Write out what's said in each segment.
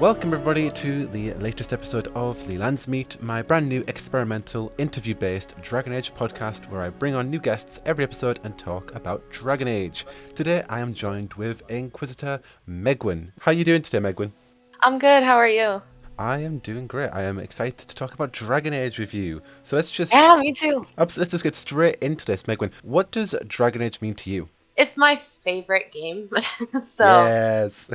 Welcome everybody to the latest episode of the Landsmeet, my brand new experimental interview-based Dragon Age podcast where I bring on new guests every episode and talk about Dragon Age. Today I am joined with Inquisitor Megwyn. How are you doing today, Megwyn? I'm good, how are you? I am doing great. I am excited to talk about Dragon Age with you. So let's just Me too. let's just get straight into this, Megwyn. What does Dragon Age mean to you? It's my favorite game. Yes.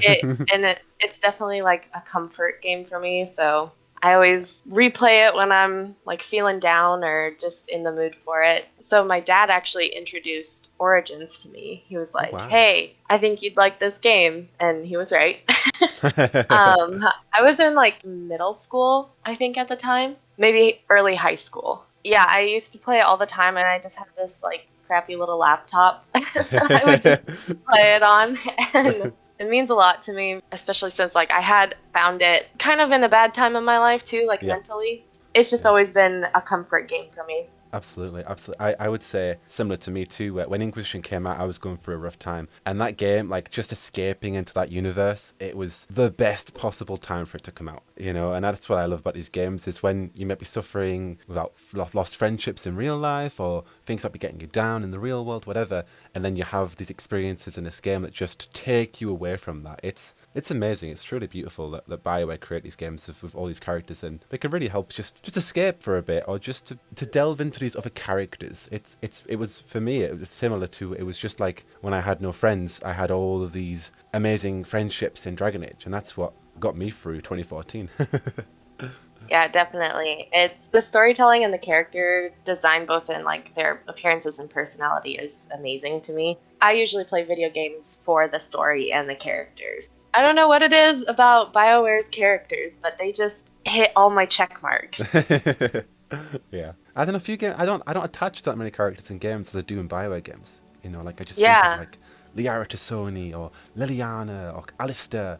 It's definitely like a comfort game for me. So I always replay it when I'm like feeling down or just in the mood for it. So my dad actually introduced Origins to me. He was like, wow. "Hey, I think you'd like this game," and he was right. I was in like middle school, I think at the time, maybe early high school. Yeah, I used to play it all the time, and I just had this like crappy little laptop that I would just play it on, and it means a lot to me, especially since like I had found it kind of in a bad time in my life too, like mentally. It's just always been a comfort game for me. Absolutely. I would say similar to me too. When Inquisition came out, I was going through a rough time, and that game, like just escaping into that universe, it was the best possible time for it to come out. You know, and that's what I love about these games is when you might be suffering without lost friendships in real life, or things might be getting you down in the real world, whatever, and then you have these experiences in this game that just take you away from that. It's amazing. It's truly beautiful that BioWare create these games with all these characters, and they can really help just escape for a bit, or just to delve into these other characters. It was, for me, it was similar to, it was just like when I had no friends, I had all of these amazing friendships in Dragon Age, and that's what got me through 2014. Yeah, definitely. It's the storytelling and the character design, both in like their appearances and personality, is amazing to me. I usually play video games for the story and the characters. I don't know what it is about BioWare's characters, but they just hit all my check marks. Yeah, I don't know if you get. I don't attach that many characters in games as I do in BioWare games. You know, like I just think of like Liara Tassoni or Liliana or Alistair.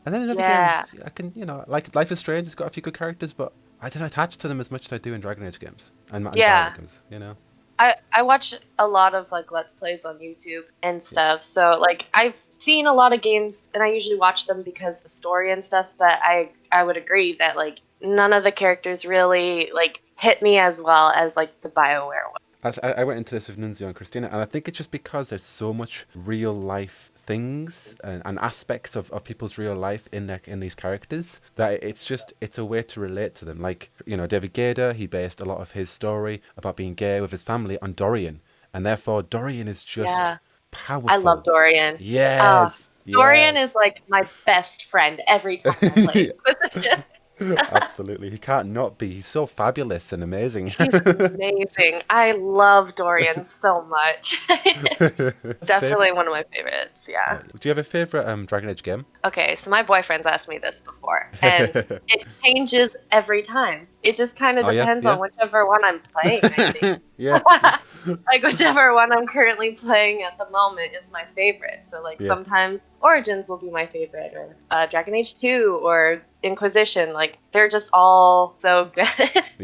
And then in other games, I can, like Life is Strange has got a few good characters, but I don't attach to them as much as I do in Dragon Age games and BioWare games, you know? I watch a lot of like Let's Plays on YouTube and stuff, so like I've seen a lot of games and I usually watch them because the story and stuff, but I would agree that like none of the characters really like hit me as well as like the BioWare one. I went into this with Nunzio and Christina, and I think it's just because there's so much real life things and aspects of people's real life in these characters that it's a way to relate to them. Like, you know, David Gader, he based a lot of his story about being gay with his family on Dorian, and therefore Dorian is just powerful. I love Dorian. Yes. Dorian is like my best friend every time I play Inquisition. Absolutely. He can't not be. He's so fabulous and amazing. He's amazing. I love Dorian so much. Definitely one of my favorites, yeah. Do you have a favorite Dragon Age game? Okay, so my boyfriend's asked me this before, and it changes every time. It just kind of depends on whichever one I'm playing, I think. Like whichever one I'm currently playing at the moment is my favorite. So like sometimes Origins will be my favorite, or Dragon Age 2, or Inquisition. Like they're just all so good.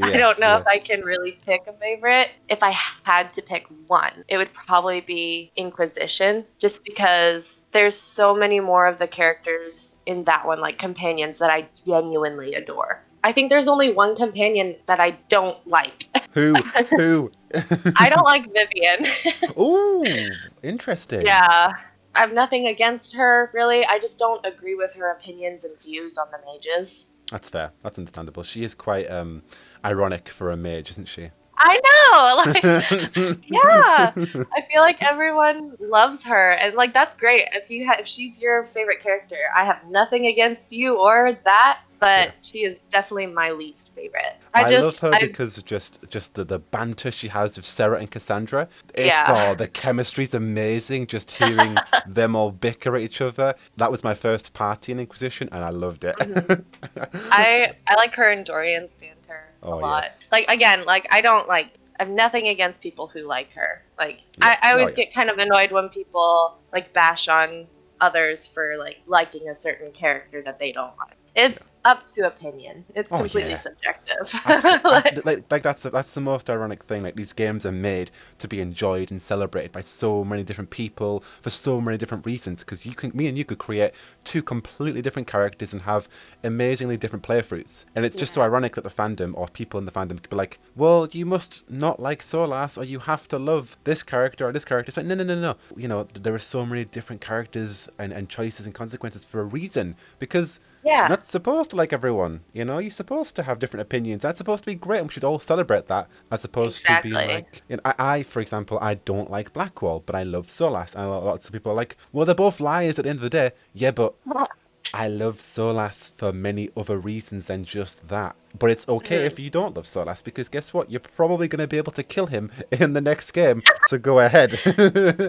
I don't know if I can really pick a favorite. If I had to pick one, it would probably be Inquisition, just because there's so many more of the characters in that one, like companions, that I genuinely adore. I think there's only one companion that I don't like. Who? I don't like Vivian. Ooh, interesting. Yeah. I have nothing against her, really. I just don't agree with her opinions and views on the mages. That's fair. That's understandable. She is quite ironic for a mage, isn't she? I know! Like, yeah! I feel like everyone loves her, and like that's great. If she's your favorite character, I have nothing against you or that, but she is definitely my least favorite. I love her because of just the banter she has with Sarah and Cassandra. The chemistry's amazing, just hearing them all bicker at each other. That was my first party in Inquisition, and I loved it. I like her and Dorian's banter a lot. Yes. Like, again, like I have nothing against people who like her. Like, I always get kind of annoyed when people like bash on others for like liking a certain character that they don't like. It's up to opinion. It's completely subjective. like that's the most ironic thing. Like, these games are made to be enjoyed and celebrated by so many different people for so many different reasons. Because me and you could create two completely different characters and have amazingly different playthroughs. And it's just so ironic that the fandom or people in the fandom could be like, well, you must not like Solas, or you have to love this character or this character. It's like, no. You know, there are so many different characters and choices and consequences for a reason. Because you're not supposed to like everyone, you know? You're supposed to have different opinions. That's supposed to be great, and we should all celebrate that, as opposed to being like... You know, I, for example, I don't like Blackwall, but I love Solas. And lots of people are like, well, they're both liars at the end of the day. Yeah, but I love Solas for many other reasons than just that. But it's okay if you don't love Solas, because guess what? You're probably going to be able to kill him in the next game, so go ahead.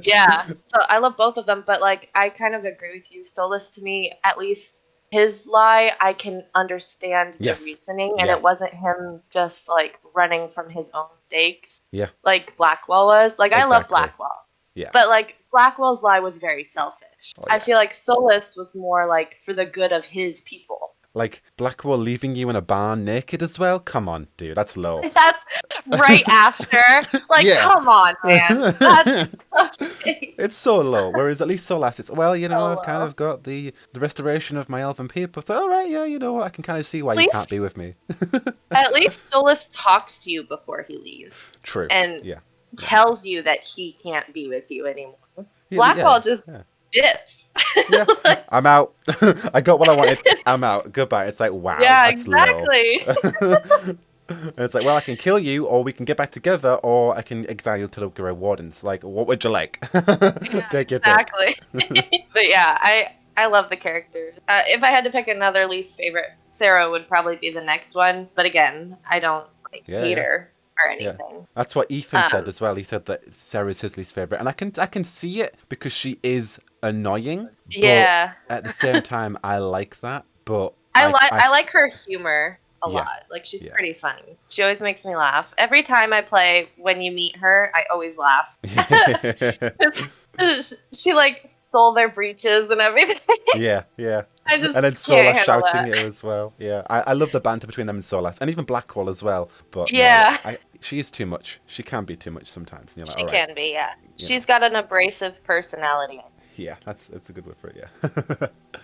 Yeah, so I love both of them, but like, I kind of agree with you. Solas, to me, at least... his lie, I can understand the reasoning, and it wasn't him just like running from his own mistakes. Yeah. Like Blackwall was. Like, I love Blackwall. Yeah. But like, Blackwall's lie was very selfish. I feel like Solas was more like for the good of his people. Like, Blackwall leaving you in a barn naked as well? Come on, dude, that's low. That's right after. Like, come on, man. That's so shitty. It's so low. Whereas at least Solas, it's, well, you know, I've kind of got the restoration of my elven people. So, all right, yeah, you know what? I can kind of see why you can't be with me. At least Solas talks to you before he leaves. True. And tells you that he can't be with you anymore. Blackwall just... dips. Yeah, I'm out. I got what I wanted. I'm out. Goodbye. It's like, wow. Yeah, that's exactly. And it's like, well, I can kill you, or we can get back together, or I can exile you to the Grey Wardens. Like, what would you like? Take your exactly. But yeah, I love the characters. If I had to pick another least favorite, Sarah would probably be the next one. But again, I don't hate her or anything. Yeah. That's what Ethan said as well. He said that Sarah's his least favorite, and I can see it because she is annoying. Yeah. But at the same time, I like that. But I like her humor a lot. Like, she's pretty funny. She always makes me laugh. Every time I play When You Meet Her, I always laugh. She like stole their breeches and everything. Yeah. I just and then Solas shouting at her as well. Yeah, I love the banter between them and Solas, and even Blackwall as well. But she is too much. She can be too much sometimes. And you're like, she can be, She's got an abrasive personality. Yeah, that's a good word for it.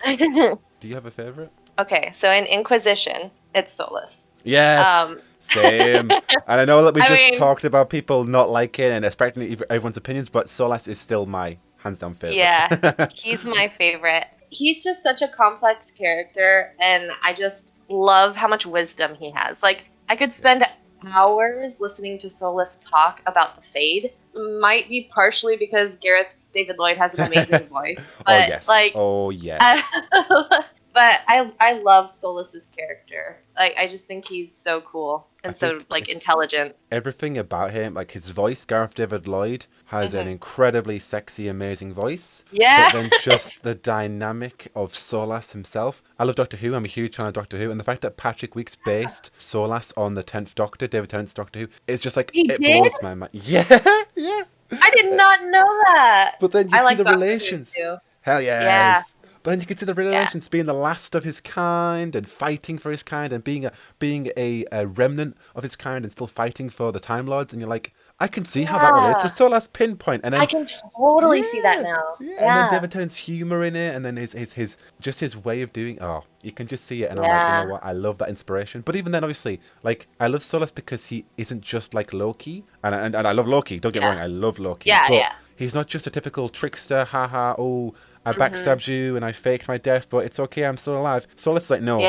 Yeah. Do you have a favorite? Okay, so in Inquisition, it's Solas. Yes. Same. And I know that we just talked about people not liking and expecting everyone's opinions, but Solas is still my hands down favorite. Yeah, he's my favorite. He's just such a complex character, and I just love how much wisdom he has. Like, I could spend hours listening to Solas talk about the Fade. Might be partially because David Lloyd has an amazing voice. But, oh yes. But I love Solas's character. Like, I just think he's so cool and so intelligent. Everything about him, like his voice, Gareth David Lloyd has an incredibly sexy, amazing voice. Yeah. But then just the dynamic of Solas himself. I love Doctor Who. I'm a huge fan of Doctor Who, and the fact that Patrick Weeks based Solas on the 10th Doctor, David Tennant's Doctor Who, it's just like blows my mind. Yeah. I did not know that. But then you see the relations. Hell yes. Yeah. But then you can see the relations being the last of his kind and fighting for his kind and being a remnant of his kind and still fighting for the Time Lords. And you're like, I can see how that relates. Just Solas pinpoint. And then, I can totally see that now. Yeah. And then David Tennant's humor in it, and then his way of doing. Oh, you can just see it. And I'm like, you know what? I love that inspiration. But even then, obviously, like, I love Solas because he isn't just like Loki. And I love Loki. Don't get me wrong. I love Loki. Yeah, He's not just a typical trickster, haha, oh, I backstabbed you and I faked my death, but it's okay, I'm still alive. So it's like, no,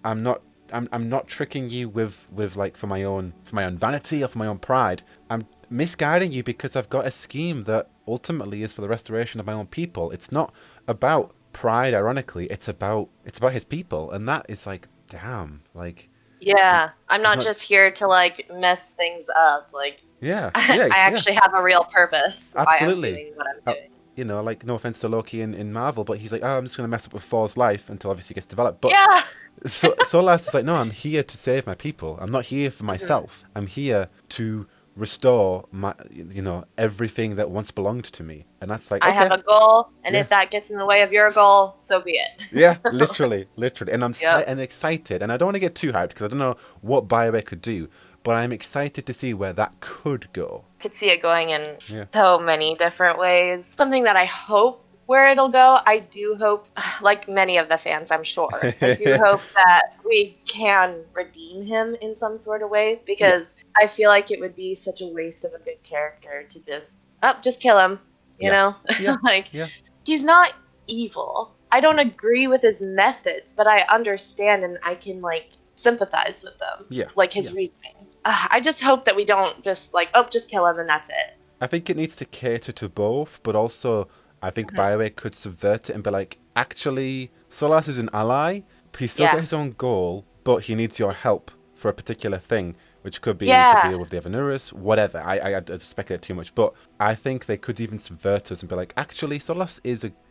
I'm not tricking you with like for my own vanity or for my own pride. I'm misguiding you because I've got a scheme that ultimately is for the restoration of my own people. It's not about pride, ironically, it's about his people, and that is like, damn, like. Yeah, I'm not just here to like mess things up, like. Yeah, I actually have a real purpose. Absolutely. Why I'm doing what I'm doing. You know, like, no offense to Loki in Marvel, but he's like, oh, I'm just going to mess up with Thor's life until obviously he gets developed. But Solas is like, no, I'm here to save my people. I'm not here for myself. I'm here to restore my, everything that once belonged to me. And that's like, I have okay, a goal, and yeah. if that gets in the way of your goal, so be it. Yeah, literally, literally. And Yep. and excited. And I don't want to get too hyped because I don't know what BioWare could do, but I'm excited to see where that could go. Could see it going in Yeah. so many different ways. Something that I hope where it'll go, I do hope, like many of the fans, I'm sure, I do hope that we can redeem him in some sort of way, Yeah. because I feel like it would be such a waste of a good character to just kill him, you Yeah. know? Yeah. Like, Yeah. he's not evil. I don't agree with his methods, but I understand and I can, like, sympathize with them, Yeah. like his Yeah. reasoning. I just hope that we don't just, like, oh, just kill him and that's it. I think it needs to cater to both, but also I think BioWare could subvert it and be like, actually, Solas is an ally, but he's still got his own goal, but he needs your help for a particular thing, which could be to deal with the Evanurus, whatever. I speculate too much, but I think they could even subvert us and be like, actually, Solas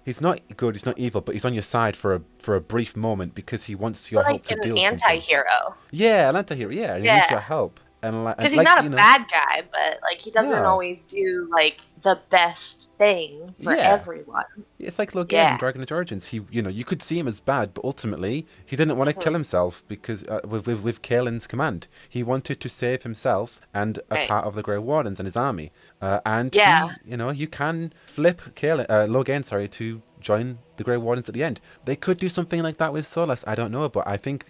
he's not good, he's not evil, but he's on your side for a brief moment because he wants your help Like to an deal with something. anti-hero. Yeah, an anti-hero, yeah, and he needs your Yeah. help. And Because he's like, not a bad guy, but like he doesn't no. always do like the best thing for Yeah. everyone. It's like Logan in Yeah. Dragon Age Origins. He, you could see him as bad, but ultimately he didn't want to kill himself because with Kaelin's command, he wanted to save himself and a part of the Grey Wardens and his army. And he, you can flip Logan, to join the Grey Wardens at the end. They could do something like that with Solas. I don't know, but I think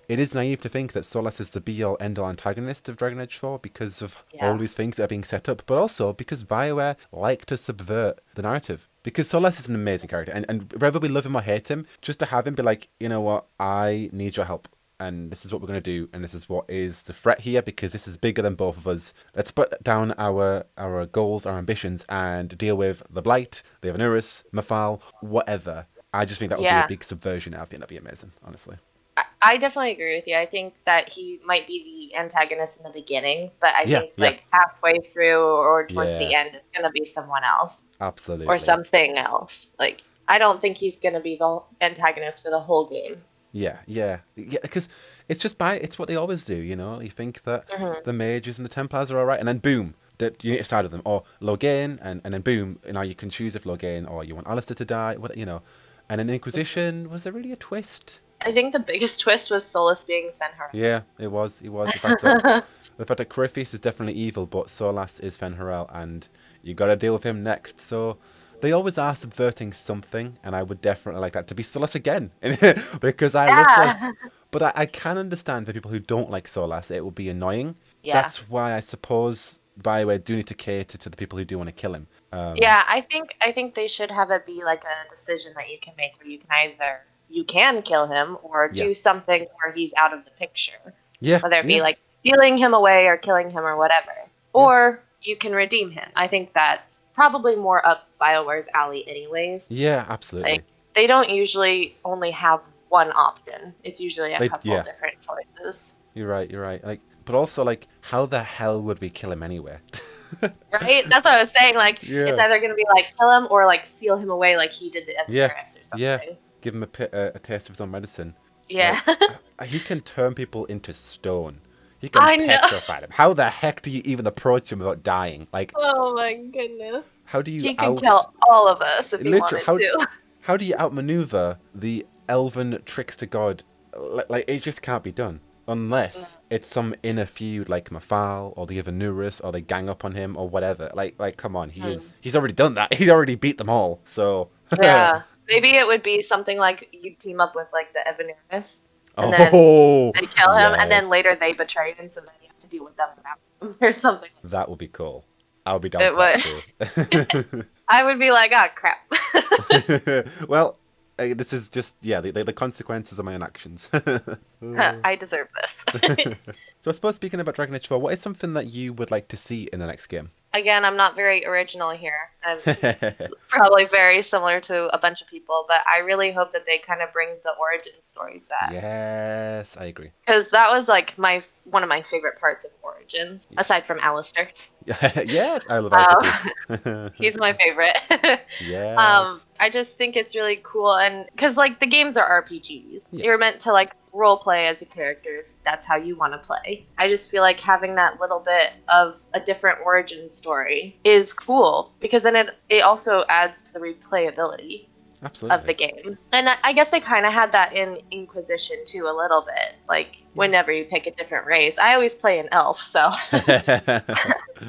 it is naive to think that Solas is the be-all, end-all antagonist of Dragon Age 4 because of all these things that are being set up, but also because BioWare like to subvert the narrative. Because Solas is an amazing character, and whether we love him or hate him, just to have him be like, you know what, I need your help, and this is what we're going to do, and this is what is the threat here, because this is bigger than both of us. Let's put down our goals, our ambitions, and deal with the Blight, the Evanurus, Mafal, whatever. I just think that would be a big subversion. I think that'd be amazing, honestly. I definitely agree with you. I think that he might be the antagonist in the beginning, but I think like halfway through or towards the end, it's going to be someone else. Absolutely. Or something else. Like, I don't think he's going to be the antagonist for the whole game. Yeah, because it's what they always do, You think that the mages and the Templars are all right, and then boom, that you need to side of them, or Logain, and then boom, you can choose if Logain or you want Alistair to die, And in Inquisition, was there really a twist? I think the biggest twist was Solas being Fenrir. Yeah, it was. The fact that Corypheus is definitely evil, but Solas is Fenrir, and you got to deal with him next. So they always are subverting something, and I would definitely like that to be Solas again, because I love Solas. But I can understand for people who don't like Solas, it will be annoying. Yeah. That's why I suppose BioWare do need to cater to the people who do want to kill him. I think they should have it be like a decision that you can make where you can kill him or do something where he's out of the picture. Yeah. Whether it be like stealing him away or killing him or whatever. Or you can redeem him. I think that's probably more up BioWare's alley anyways. Yeah, absolutely. Like, they don't usually only have one option. It's usually a couple of different choices. You're right. But also, how the hell would we kill him anyway? Right? That's what I was saying. It's either going to be kill him or seal him away like he did the Evanurus or something. Yeah. Give him a taste of his own medicine. Yeah. He can turn people into stone. He can petrify them. How the heck do you even approach him without dying? Oh my goodness. How do you He can kill all of us if he wanted to. How do you outmaneuver the elven trickster god? It just can't be done. Unless it's some inner feud like Mafal or the Evanurus, or they gang up on him or whatever. Come on, he's already done that. He's already beat them all. So yeah, maybe it would be something like you team up with the Evanurus, and then they kill him, and then later they betray him, so then you have to deal with them without him or something. That would be cool. I would be down for that too. I would be like, oh crap. Well. This is just, the consequences of my own actions. I deserve this. So I suppose, speaking about Dragon Age 4, what is something that you would like to see in the next game? Again, I'm not very original here. I'm probably very similar to a bunch of people, but I really hope that they kind of bring the origin stories back. Yes, I agree. Because that was one of my favorite parts of Origins, aside from Alistair. Yes, I love Alistair. He's my favorite. Yes. I just think it's really cool, and because like the games are RPGs, Yeah. you're meant to like role play as a character if that's how you want to play. I just feel like having that little bit of a different origin story is cool because then it also adds to the replayability. Absolutely. Of the game. And I guess they kind of had that in Inquisition too a little bit. Like whenever you pick a different race. I always play an elf, so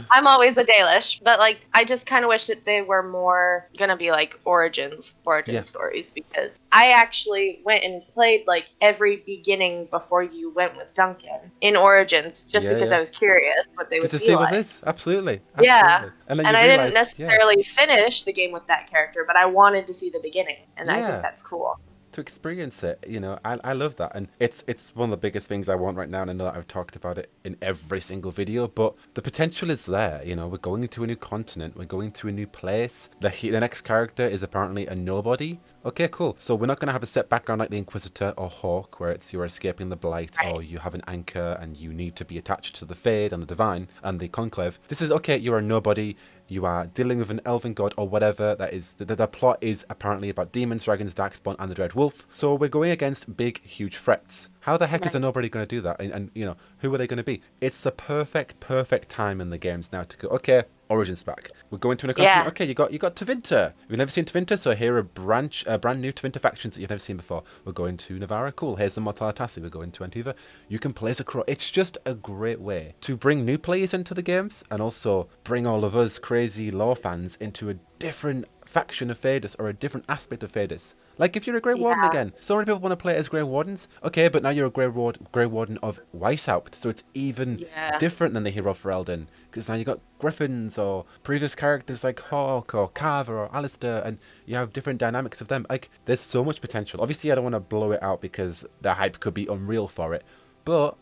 I'm always a Dalish, but like I just kind of wish that they were more gonna be like origin stories, because I actually went and played like every beginning before you went with Duncan in Origins just because I was curious what they would to be see like. what is absolutely. Yeah, and then I didn't necessarily finish the game with that character, but I wanted to see the beginning, and I think that's cool. To experience it, you know, I love that, and it's one of the biggest things I want right now, and I know that I've talked about it in every single video, but the potential is there. You know, we're going to a new continent, we're going to a new place. The next character is apparently a nobody. Okay, cool. So we're not going to have a set background like the Inquisitor or Hawk, where it's you're escaping the Blight, or you have an anchor and you need to be attached to the Fade and the Divine and the Conclave. This is, okay, you're a nobody, you are dealing with an elven god or whatever. That is, the plot is apparently about demons, dragons, darkspawn, and the Dread Wolf. So we're going against big, huge threats. How the heck is a nobody going to do that? And you know, who are they going to be? It's the perfect time in the games now to go, okay, Origins back. We're going to a continent. Okay, you got Tevinter. You've never seen Tevinter, so here are brand new Tevinter factions that you've never seen before. We're going to Navarra. Cool. Here's the Mortalatasi. We're going to Antiva. You can play as a crow. It's just a great way to bring new players into the games and also bring all of us crazy lore fans into a different faction of Thedas or a different aspect of Thedas. Like if you're a Grey Warden again, so many people want to play as Grey Wardens. Okay, but now you're a Grey Warden of Weishaupt, so it's even different than the Hero for Elden, because now you got Griffins or previous characters like Hawk or Carver or Alistair, and you have different dynamics of them. Like there's so much potential. Obviously, I don't want to blow it out because the hype could be unreal for it, but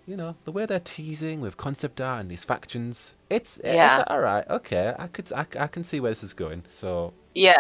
you know, the way they're teasing with concept art and these factions, it's all right. Okay, I can see where this is going. So you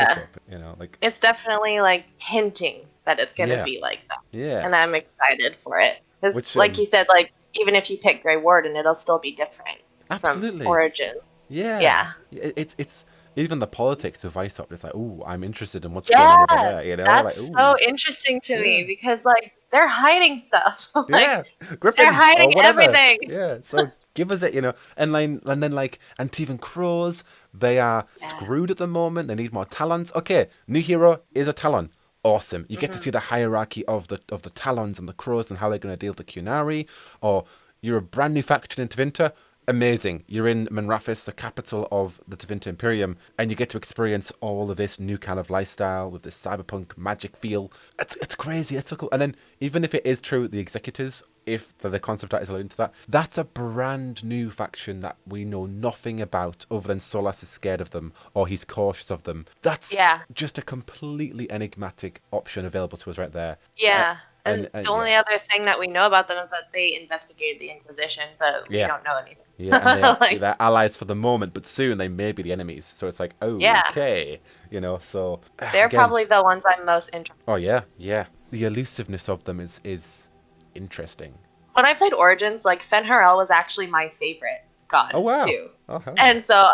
know, like it's definitely like hinting that it's gonna be like that. Yeah, and I'm excited for it because, like you said, like even if you pick Grey Warden, it'll still be different from Origins. Yeah. It's even the politics of Weishaupt. It's like, oh, I'm interested in what's going on over there. You know, that's like, so interesting to me because like they're hiding stuff. Like, Griffins they're hiding or whatever. Everything. Yeah, so give us it, you know. And then like Antivan Crows, they are screwed at the moment. They need more talons. Okay, new hero is a talon. Awesome. You get to see the hierarchy of the talons and the crows and how they're going to deal with the Qunari. Or you're a brand new faction in Tevinter. Amazing. You're in Manrathis, the capital of the Tevinter Imperium, and you get to experience all of this new kind of lifestyle with this cyberpunk magic feel. It's crazy. It's so cool. And then even if it is true, the Executors, if the concept art is alluding to that, that's a brand new faction that we know nothing about other than Solas is scared of them or he's cautious of them. That's just a completely enigmatic option available to us right there. Yeah. And the only other thing that we know about them is that they investigated the Inquisition, but we don't know anything. Yeah, and they're allies for the moment, but soon they may be the enemies. So it's like, okay, you know, so... They're probably the ones I'm most interested in. Oh, yeah. The elusiveness of them is interesting. When I played Origins, like, Fen'Harel was actually my favorite god, too. Oh, hell. And so,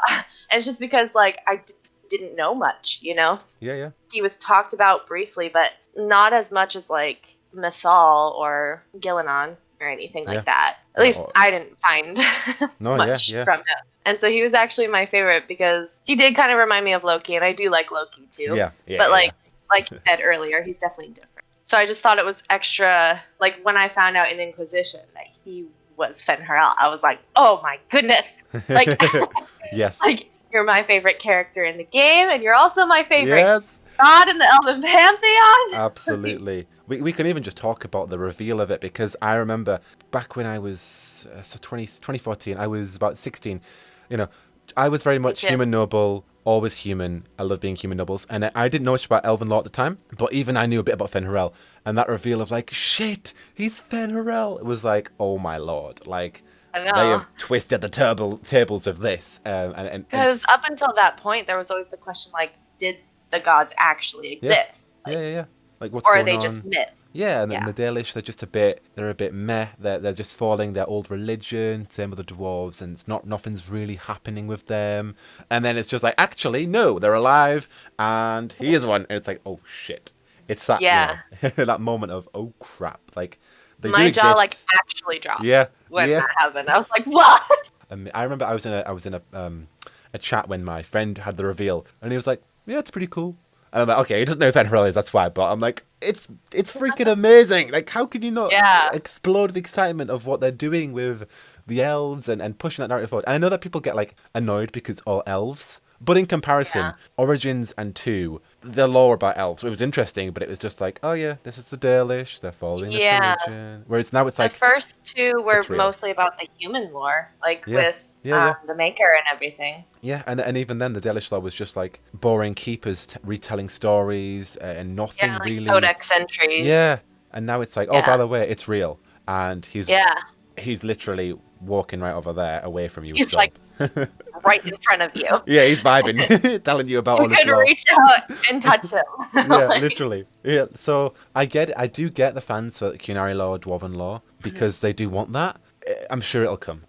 it's just because, like, I didn't know much, you know? Yeah. He was talked about briefly, but not as much as, like, Mythal or Gillenon or anything like that. At least I didn't find much from him. And so he was actually my favorite because he did kind of remind me of Loki, and I do like Loki too. But like you said earlier, he's definitely different. So I just thought it was extra, like when I found out in Inquisition that he was Fen'Harel, I was like, oh my goodness. Like, like you're my favorite character in the game, and you're also my favorite god in the Elven Pantheon. Absolutely. We can even just talk about the reveal of it, because I remember back when I was 2014, I was about 16. You know, I was very much human noble, always human. I love being human nobles, and I didn't know much about Elven lore at the time, but even I knew a bit about Fen'Harel, and that reveal of like, shit, he's Fen'Harel. It was like, oh my lord, like they have twisted the tables of this, and because up until that point, there was always the question like, did the gods actually exist? Yeah. Like, what's or going are they on? just myth? Yeah, and then the Dalish, they're a bit meh. They're just following their old religion. Same with the dwarves, and nothing's really happening with them. And then it's just like, actually, no, they're alive, and he is one. And it's like, oh shit! It's that that moment of oh crap! Like they do my jaw exist. like actually dropped. Yeah, when that happened, I was like, what? I remember I was in a chat when my friend had the reveal, and he was like, yeah, it's pretty cool. And I'm like, okay, he doesn't know who Fenrir is, that's why. But I'm like, it's freaking amazing. Like, how can you not explode with excitement of what they're doing with the elves and pushing that narrative forward? And I know that people get like annoyed because it's all elves. But in comparison, Origins and 2, the lore about elves, it was interesting, but it was just like, oh yeah, this is the Dalish, they're following this religion. Whereas now it's like... The first 2 were mostly about the human lore, like with the Maker and everything. Yeah, and even then, the Dalish lore was just like boring keepers retelling stories and nothing like really... codex entries. Yeah, and now it's like, oh, by the way, it's real. And he's literally walking right over there away from you. He's like right in front of you. Yeah, he's vibing, telling you about all this lore. You could reach out and touch him. Yeah, literally. Yeah, so I do get the fans for Qunari lore, Dwarven lore, because they do want that. I'm sure it'll come.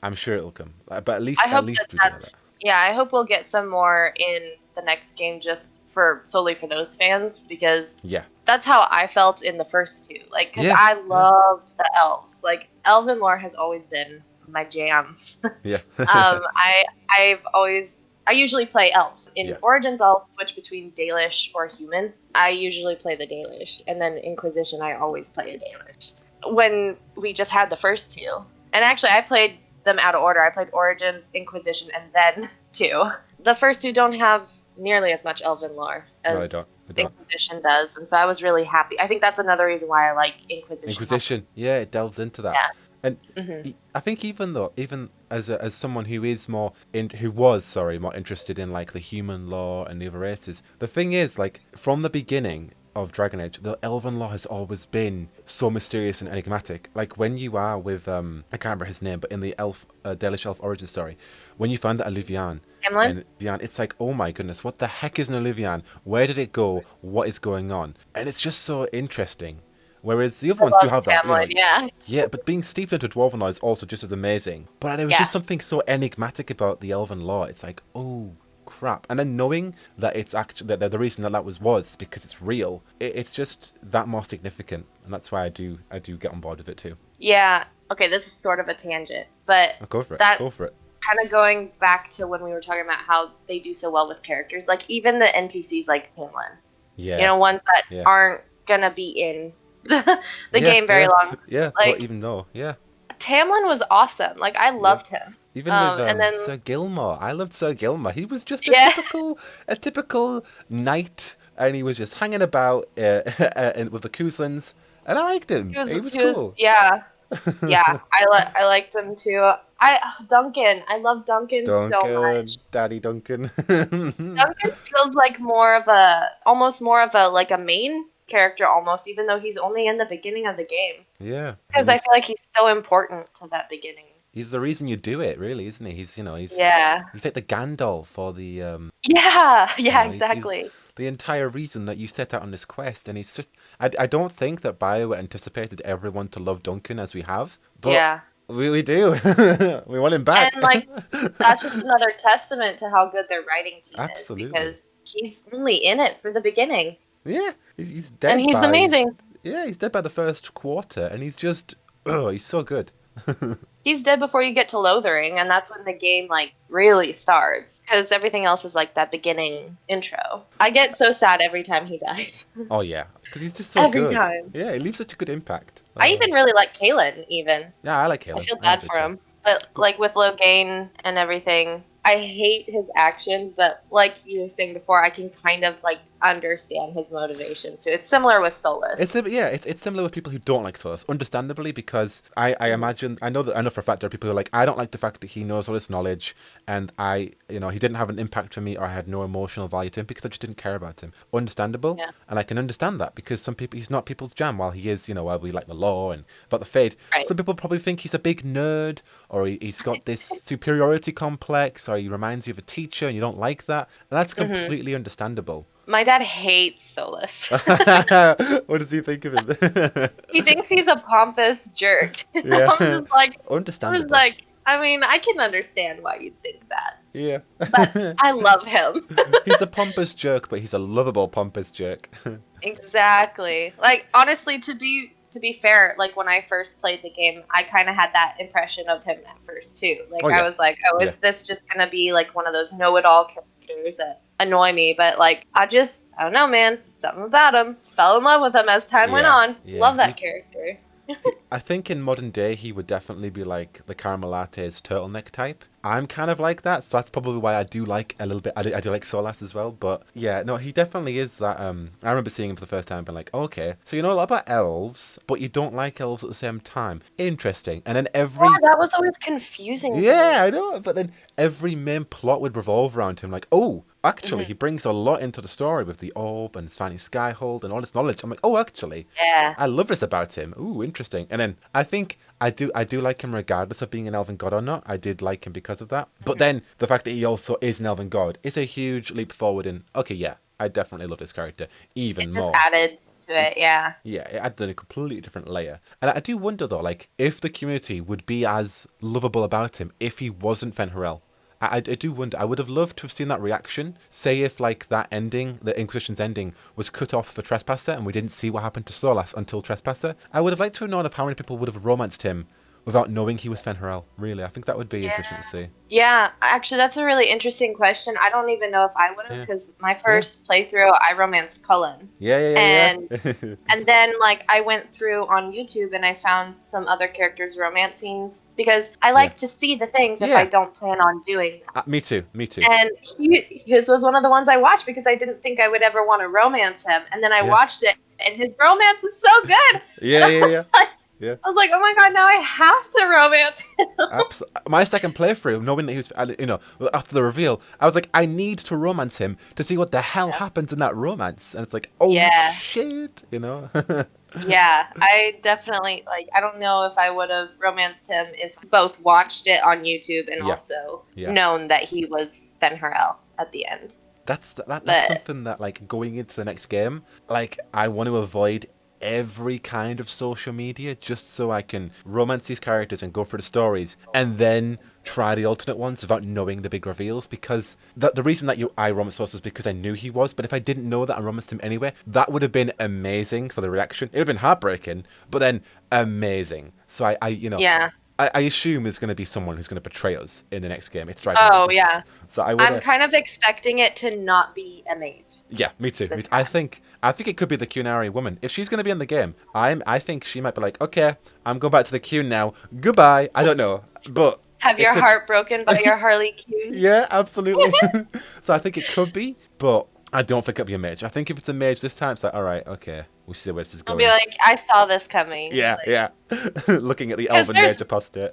But at least we do that. Yeah, I hope we'll get some more in the next game just solely for those fans, because that's how I felt in the first 2. Like, because I loved the elves. Like, Elven lore has always been my jam. Yeah. I usually play elves. In Origins, I'll switch between Dalish or human. I usually play the Dalish, and then Inquisition, I always play a Dalish. When we just had the first 2, and actually I played them out of order. I played Origins, Inquisition, and then 2. The first 2 don't have nearly as much Elven lore as Inquisition does, and so I was really happy. I think that's another reason why I like Inquisition. Yeah, it delves into that. Yeah. And I think even as someone who was more interested in like the human lore and the other races, the thing is, like, from the beginning of Dragon Age, the Elven lore has always been so mysterious and enigmatic. Like when you are with I can't remember his name, but in the Dalish elf origin story, when you find that Alluvian, it's like, oh my goodness, what the heck is an Alluvian? Where did it go? What is going on? And it's just so interesting. Whereas the other ones do have that. Yeah, but being steeped into Dwarven lore is also just as amazing. But there was just something so enigmatic about the Elven lore. It's like, oh crap. And then knowing that it's actually that the reason that was because it's real, it's just that more significant. And that's why I do get on board with it too. Yeah. Okay, this is sort of a tangent, but go for it. Kind of going back to when we were talking about how they do so well with characters, like even the NPCs like Tamlin. Yeah. You know, ones that aren't gonna be in the game very long. Yeah, like, but even though, Tamlin was awesome. Like, I loved him. Even with Sir Gilmore. I loved Sir Gilmore. He was just a typical knight, and he was just hanging about with the Kuzlins, and I liked him. He was cool. Yeah. I liked him too. Duncan. I love Duncan so much. Daddy Duncan. Duncan feels like almost more of a main character almost, even though he's only in the beginning of the game. Yeah. Because I feel like he's so important to that beginning. He's the reason you do it, really, isn't he? He's he's like the Gandalf for the exactly. He's the entire reason that you set out on this quest, and he's just I don't think that BioWare anticipated everyone to love Duncan as we have, but we do. We want him back. And like that's just another testament to how good their writing team is, because he's only in it for the beginning. Yeah, he's dead. And he's amazing. Yeah, he's dead by the first quarter, and he's just he's so good. He's dead before you get to Lothering, and that's when the game like really starts, because everything else is like that beginning intro. I get so sad every time he dies. Oh yeah, because he's just so good. Every time. Yeah, he leaves such a good impact. I even really like Kaelin. Yeah, I like Kaelin. I feel bad for him, but like with Loghain and everything, I hate his actions, but like you were saying before, I can kind of like understand his motivation. So it's similar with Solas. It's similar with people who don't like Solas, understandably, because I imagine I know for a fact there are people who are like, I don't like the fact that he knows all this knowledge, and he didn't have an impact for me, or I had no emotional value to him because I just didn't care about him. Understandable, and I can understand that, because some people, he's not people's jam. While he is, while we like the law and about the Fade, some people probably think he's a big nerd, or he's got this superiority complex, or he reminds you of a teacher and you don't like that, and that's completely understandable. My dad hates Solas. What does he think of him? He thinks he's a pompous jerk. Yeah. I'm just Understandable. like, I mean, I can understand why you'd think that. Yeah. But I love him. He's a pompous jerk, but he's a lovable pompous jerk. Exactly. Like, honestly, to be fair, like when I first played the game, I kind of had that impression of him at first too. Like, Oh, yeah. I was like, oh, is this just gonna be like one of those know-it-all characters that annoy me? But like, I don't know, man. Something about him. Fell in love with him as time went on. Yeah. Love that character. I think in modern day he would definitely be like the caramel latte's turtleneck type. I'm kind of like that, so that's probably why I do like a little bit. I do like Solas as well, but yeah, no, he definitely is that. I remember seeing him for the first time, and being like, oh, okay, so you know a lot about elves, but you don't like elves at the same time. Interesting. And then That was always confusing. Yeah, I know, but then every main plot would revolve around him. Like, oh, actually, he brings a lot into the story with the orb and finding Skyhold and all this knowledge. I'm like, oh, actually, yeah, I love this about him. Ooh, interesting. And then I think I do like him regardless of being an elven god or not. I did like him because of that. But then the fact that he also is an elven god is a huge leap forward in, okay, yeah, I definitely love this character even more. Just added to it, yeah. Yeah, it added a completely different layer. And I do wonder, though, like, if the community would be as lovable about him if he wasn't Fen'Harel. I do wonder. I would have loved to have seen that reaction. Say if, like, that ending, the Inquisition's ending, was cut off for Trespasser and we didn't see what happened to Solas until Trespasser. I would have liked to have known of how many people would have romanced him without knowing he was Fen'Harel. Really, I think that would be interesting to see. Yeah, actually, that's a really interesting question. I don't even know if I would have, because my first playthrough, I romanced Cullen. And then, like, I went through on YouTube and I found some other characters' romance scenes, because I like to see the things if I don't plan on doing them. Me too. And his was one of the ones I watched because I didn't think I would ever want to romance him. And then I watched it, and his romance is so good. Yeah. I was like, oh my god, now I have to romance him. My second playthrough, knowing that he was, after the reveal, I was like, I need to romance him to see what the hell happens in that romance. And it's like, oh shit, Yeah, I definitely, like, I don't know if I would have romanced him if both watched it on YouTube and also known that he was Fen'Harel at the end. That's something that, like, going into the next game, like, I want to avoid every kind of social media just so I can romance these characters and go through the stories and then try the alternate ones without knowing the big reveals, because the reason that I romanced Solas was because I knew he was, but if I didn't know that, I romanced him anyway, that would have been amazing for the reaction. It would have been heartbreaking, but then amazing. So I assume there's going to be someone who's going to betray us in the next game. It's Dragon. Oh, yeah. So I'm kind of expecting it to not be a mate. Yeah, me too. I think it could be the Qunari woman. If she's going to be in the game, I think she might be like, okay, I'm going back to the Qun now. Goodbye. I don't know, but have your heart broken by your Harley Quinn. Yeah, absolutely. So I think it could be, but I don't think it'll be a mage. I think if it's a mage this time, it's like, all right, okay, we see where this is going. I'll be like, I saw this coming. Yeah, like, looking at the elven mage apostate.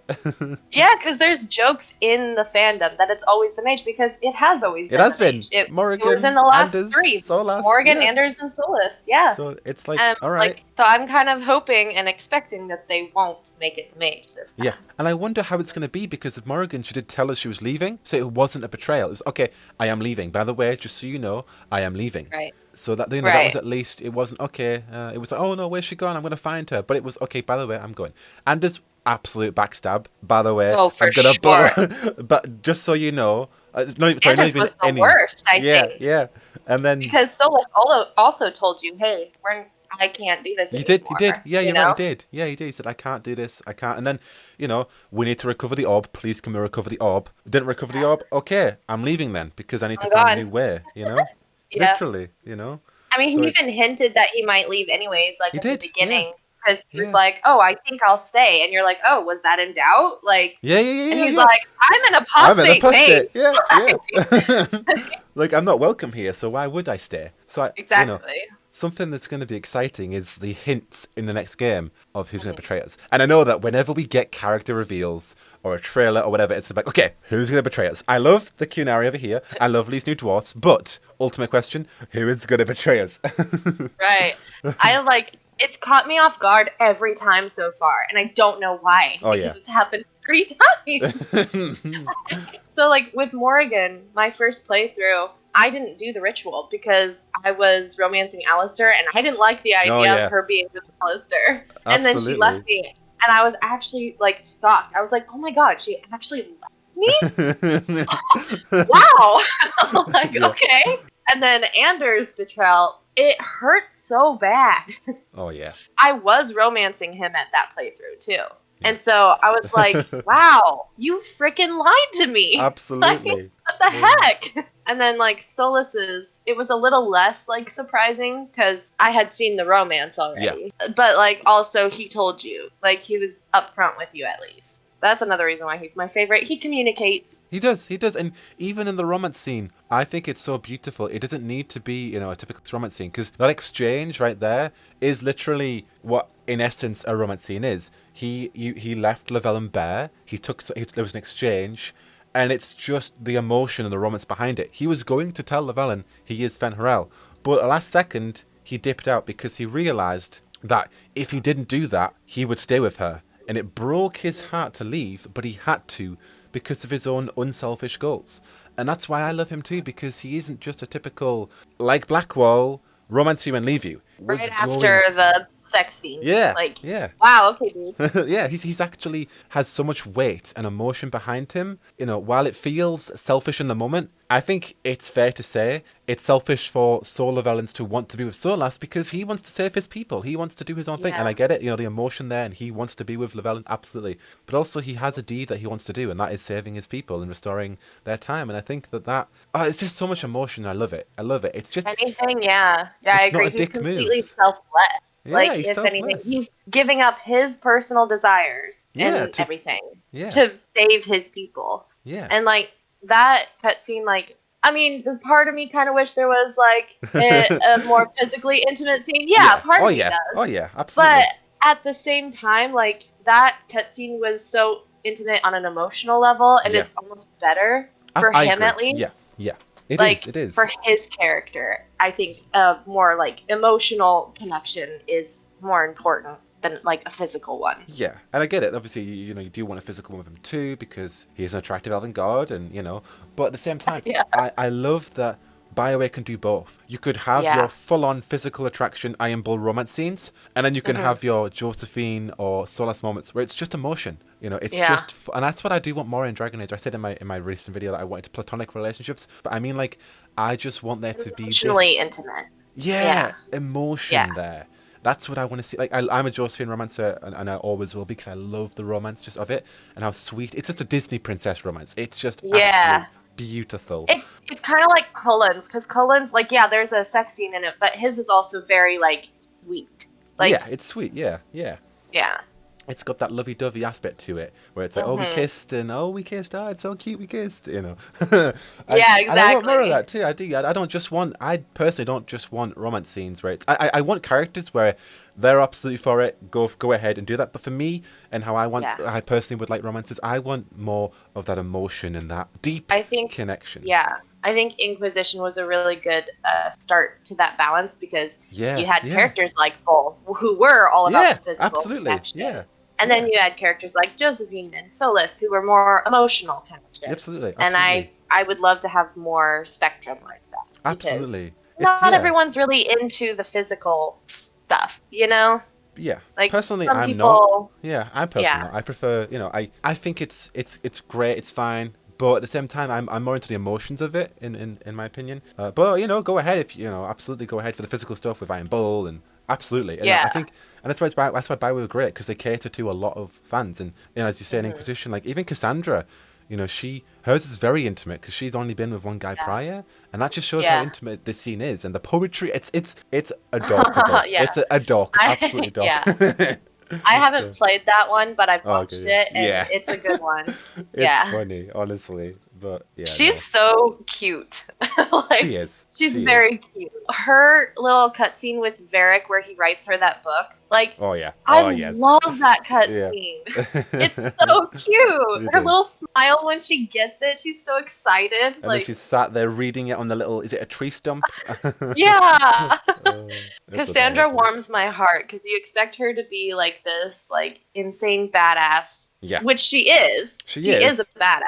Yeah, because there's jokes in the fandom that it's always the mage, because it has always been. It has been. Morrigan, it was in the last Anders, 3. Solas, Morrigan, Anders, and Solas. Yeah. So it's like, all right. Like, so I'm kind of hoping and expecting that they won't make it mage this time. Yeah, and I wonder how it's going to be, because Morrigan, she did tell us she was leaving, so it wasn't a betrayal. It was, okay, I am leaving. By the way, just so you know, I am leaving. Right. So that that was at least, it wasn't okay. It was like, oh no, where's she gone? I'm going to find her. But it was okay. By the way, I'm going. And there's absolute backstab. By the way, oh, for I'm gonna sure. But just so you know, not even was the worst. I think. Yeah. And then because Solas also told you, hey, I can't do this. He did. Yeah, you're right. He did. Yeah, he did. He said, I can't do this. I can't. And then, we need to recover the orb. Please, can we recover the orb? Didn't recover the orb. Okay, I'm leaving then, because I need to find a new way. Yeah. Literally. I mean, he even hinted that he might leave anyways, like at the beginning, because he was like, "Oh, I think I'll stay," and you're like, "Oh, was that in doubt?" Like, yeah. And he's like, "I'm an apostate, mate." Yeah. Like, I'm not welcome here, so why would I stay? So exactly. Something that's going to be exciting is the hints in the next game of who's going to betray us. And I know that whenever we get character reveals or a trailer or whatever, it's like, okay, who's going to betray us? I love the Qunari over here. I love these new dwarfs. But, ultimate question, who is going to betray us? Right. It's caught me off guard every time so far. And I don't know why. Oh, because it's happened 3 times. So, like, with Morrigan, my first playthrough, I didn't do the ritual because I was romancing Alistair, and I didn't like the idea of her being with Alistair. And then she left me, and I was actually like shocked. I was like, oh my god, she actually left me? Wow. Like, okay. And then Anders' betrayal, it hurt so bad. Oh, yeah. I was romancing him at that playthrough, too. Yeah. And so I was like, wow, you freaking lied to me. Absolutely. Like, what the heck? And then, like, Solas's, it was a little less, like, surprising because I had seen the romance already. Yeah. But, like, also he told you. Like, he was upfront with you at least. That's another reason why he's my favorite. He communicates. He does. And even in the romance scene, I think it's so beautiful. It doesn't need to be, a typical romance scene, because that exchange right there is literally what, in essence, a romance scene is. He left Llewellyn bare. There was an exchange, and it's just the emotion and the romance behind it. He was going to tell Llewellyn he is Fen'Harel, but at the last second, he dipped out because he realized that if he didn't do that, he would stay with her. And it broke his heart to leave, but he had to because of his own unselfish goals. And that's why I love him too, because he isn't just a typical, like Blackwall, romance you and leave you. Right after the sex scene. Yeah. Like, yeah. Wow, okay, dude. Yeah, he's actually has so much weight and emotion behind him. While it feels selfish in the moment, I think it's fair to say it's selfish for Saul Llewellyn to want to be with Solas because he wants to save his people. He wants to do his own thing. And I get it, the emotion there, and he wants to be with Llewellyn, absolutely. But also he has a deed that he wants to do, and that is saving his people and restoring their time. And I think that it's just so much emotion. I love it. It's just anything, yeah. Yeah, I agree. He's completely selfless. Yeah, like, if anything, he's giving up his personal desires and everything to save his people. Yeah. And, like, that cutscene, like, I mean, does part of me kind of wish there was, like, a more physically intimate scene? Yeah, part of me does. Oh, yeah, absolutely. But at the same time, like, that cutscene was so intimate on an emotional level, and it's almost better for him, at least. Yeah. It is. For his character, I think a more, like, emotional connection is more important than, like, a physical one. Yeah, and I get it. Obviously, you do want a physical one with him too, because he is an attractive elven god, and, but at the same time, I love that BioWare can do both. You could have your full-on physical attraction Iron Bull romance scenes, and then you can have your Josephine or Solas moments where it's just emotion. It's just, and that's what I do want more in Dragon Age. I said in my recent video that I wanted platonic relationships, but I mean, like, I just want there to be emotionally intimate. Yeah, emotion there. That's what I want to see. Like, I'm a Josephine romancer, and I always will be, because I love the romance just of it and how sweet. It's just a Disney princess romance. It's just absolutely beautiful. It's kind of like Cullen's, because Cullen's, like, there's a sex scene in it, but his is also very, like, sweet. Like, it's sweet. Yeah. It's got that lovey-dovey aspect to it, where it's like, oh, we kissed, it's so cute, we kissed, Yeah, exactly. And I want more of that too. I do. I personally don't just want romance scenes where I want characters where they're absolutely for it. Go ahead and do that. But for me, and how I personally would like romances, I want more of that emotion and that deep connection. Yeah. I think Inquisition was a really good start to that balance, because you had characters like Bull, who were all about the physical connection. Yeah. And then you had characters like Josephine and Solas, who were more emotional connection. Absolutely. And I would love to have more spectrum like that. Absolutely. Not everyone's really into the physical stuff, Yeah. Like, personally, I'm not. Yeah, I'm personally not. I prefer, I think it's great, it's fine. But at the same time, I'm more into the emotions of it, in my opinion. But, go ahead if, absolutely go ahead for the physical stuff with Iron Bull, and absolutely. And I think, and that's why BioWare were great, because they cater to a lot of fans. And, as you say, in Inquisition, like, even Cassandra, hers is very intimate, because she's only been with one guy prior. And that just shows how intimate this scene is. And the poetry, it's adorable. It's adorable, absolutely adorable. I haven't played that one, but I've watched it, and it's a good one. It's funny, honestly. But she's so cute. Like, she is. She's very cute. Her little cutscene with Varric, where he writes her that book, like, I love that cutscene. It's so cute. Her little smile when she gets it, she's so excited. And then she's sat there reading it on the little, is it a tree stump? Yeah. Cassandra warms my heart, because you expect her to be like this, like, insane badass. Yeah. Which she is. She is a badass.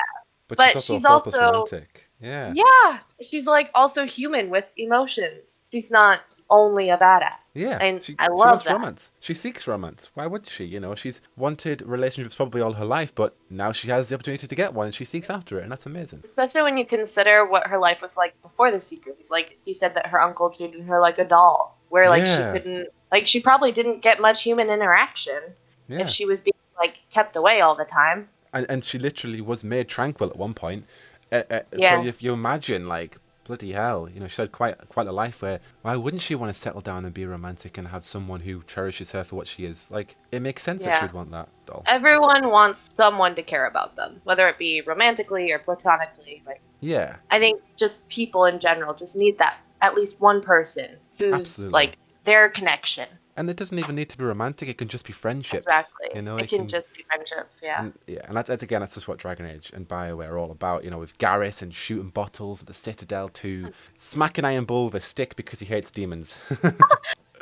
But she's also romantic. Yeah. Yeah. she's like also human with emotions. She's not only a badass. Yeah, And she I she love wants that. romance. She seeks romance. Why would she? She's wanted relationships probably all her life, but now she has the opportunity to get one, and she seeks after it, and that's amazing. Especially when you consider what her life was like before the secrets. Like, she said that her uncle treated her like a doll, where like she Yeah, couldn't, like, she probably didn't get much human interaction if yeah. she was being like kept away all the time. And she literally was made tranquil at one point. So Yeah. if you imagine, like, bloody hell, she had quite a life where why wouldn't she want to settle down and be romantic and have someone who cherishes her for what she is? Like, it makes sense that she Yeah. would want that doll. Everyone wants someone to care about them, whether it be romantically or platonically. Like, Yeah, I think just people in general just need that at least one person who's absolutely. like their connection. And it doesn't even need to be romantic. It can just be friendships. Exactly. It It can can. just be friendships, yeah. And yeah, and that's again, that's just what Dragon Age and BioWare are all about. With Garrett and shooting bottles at the Citadel to smacking Iron Bull with a stick because he hates demons.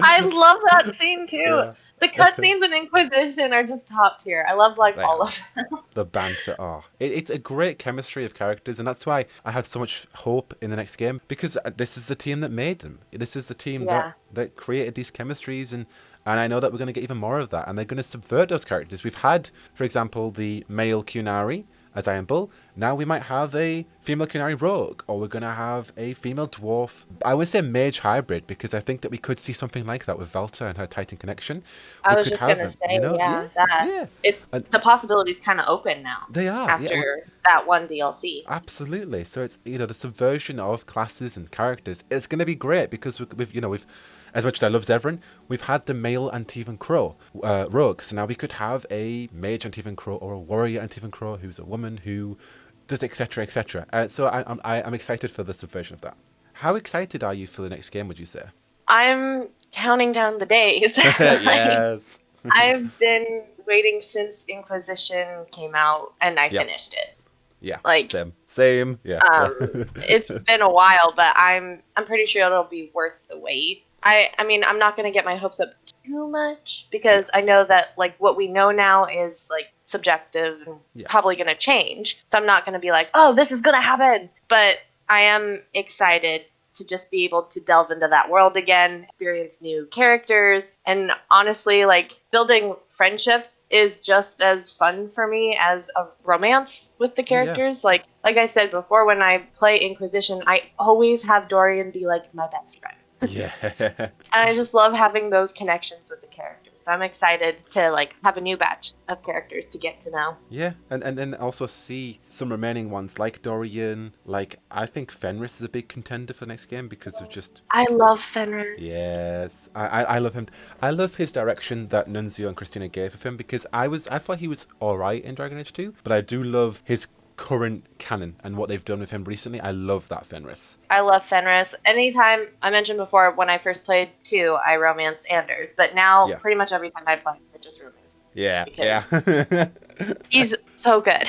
I love that scene too. Yeah. The cutscenes in Inquisition are just top tier. I love like They all are. of them. The banter. It's a great chemistry of characters, and that's why I had so much hope in the next game, because this is the team that made them. This is the team Yeah. that created these chemistries, and I know that we're going to get even more of that, and they're going to subvert those characters. We've had, for example, the male Qunari as Iron Bull. Now we might have a female Qunari rogue, or we're going to have a female dwarf. I would say mage hybrid, because I think that we could see something like that with Velta and her Titan connection. I We was could just have gonna them, say, Yeah, yeah, that yeah. it's And the possibilities kind of open now they are, yeah. after that one DLC. Absolutely. So it's the subversion of classes and characters. It's going to be great because we've as much as I love Zevran, we've had the male Antivan Crow rogue. So now we could have a mage Antivan Crow or a warrior Antivan Crow who's a woman who does etc etc. So I'm excited for the subversion of that. How excited are you for the next game? Would you say? I'm counting down the days. Like, Yes. I've been waiting since Inquisition came out, and I Yep. finished it. Yeah. Like, Same. Yeah. it's been a while, but I'm pretty sure it'll be worth the wait. I mean, I'm not gonna get my hopes up too much because I know that like what we know now is like subjective and probably gonna change. So I'm not gonna be like, oh, this is gonna happen. But I am excited to just be able to delve into that world again, experience new characters, and honestly, like, building friendships is just as fun for me as a romance with the characters. Like I said before, when I play Inquisition, I always have Dorian be like my best friend. Yeah. And I just love having those connections with the characters. So I'm excited to like have a new batch of characters to get to know. Yeah, and then also see some remaining ones like Dorian. Like, I think Fenris is a big contender for the next game because of just. I love Fenris. Yes, I love him. I love his direction that Nunzio and Christina gave of him, because I thought he was alright in Dragon Age 2, but I do love his current canon and what they've done with him recently. I love that Fenris. I love Fenris. Anytime, I mentioned before, when I first played 2, I romanced Anders, but now pretty much every time I play, I just romance. Yeah. He's so good.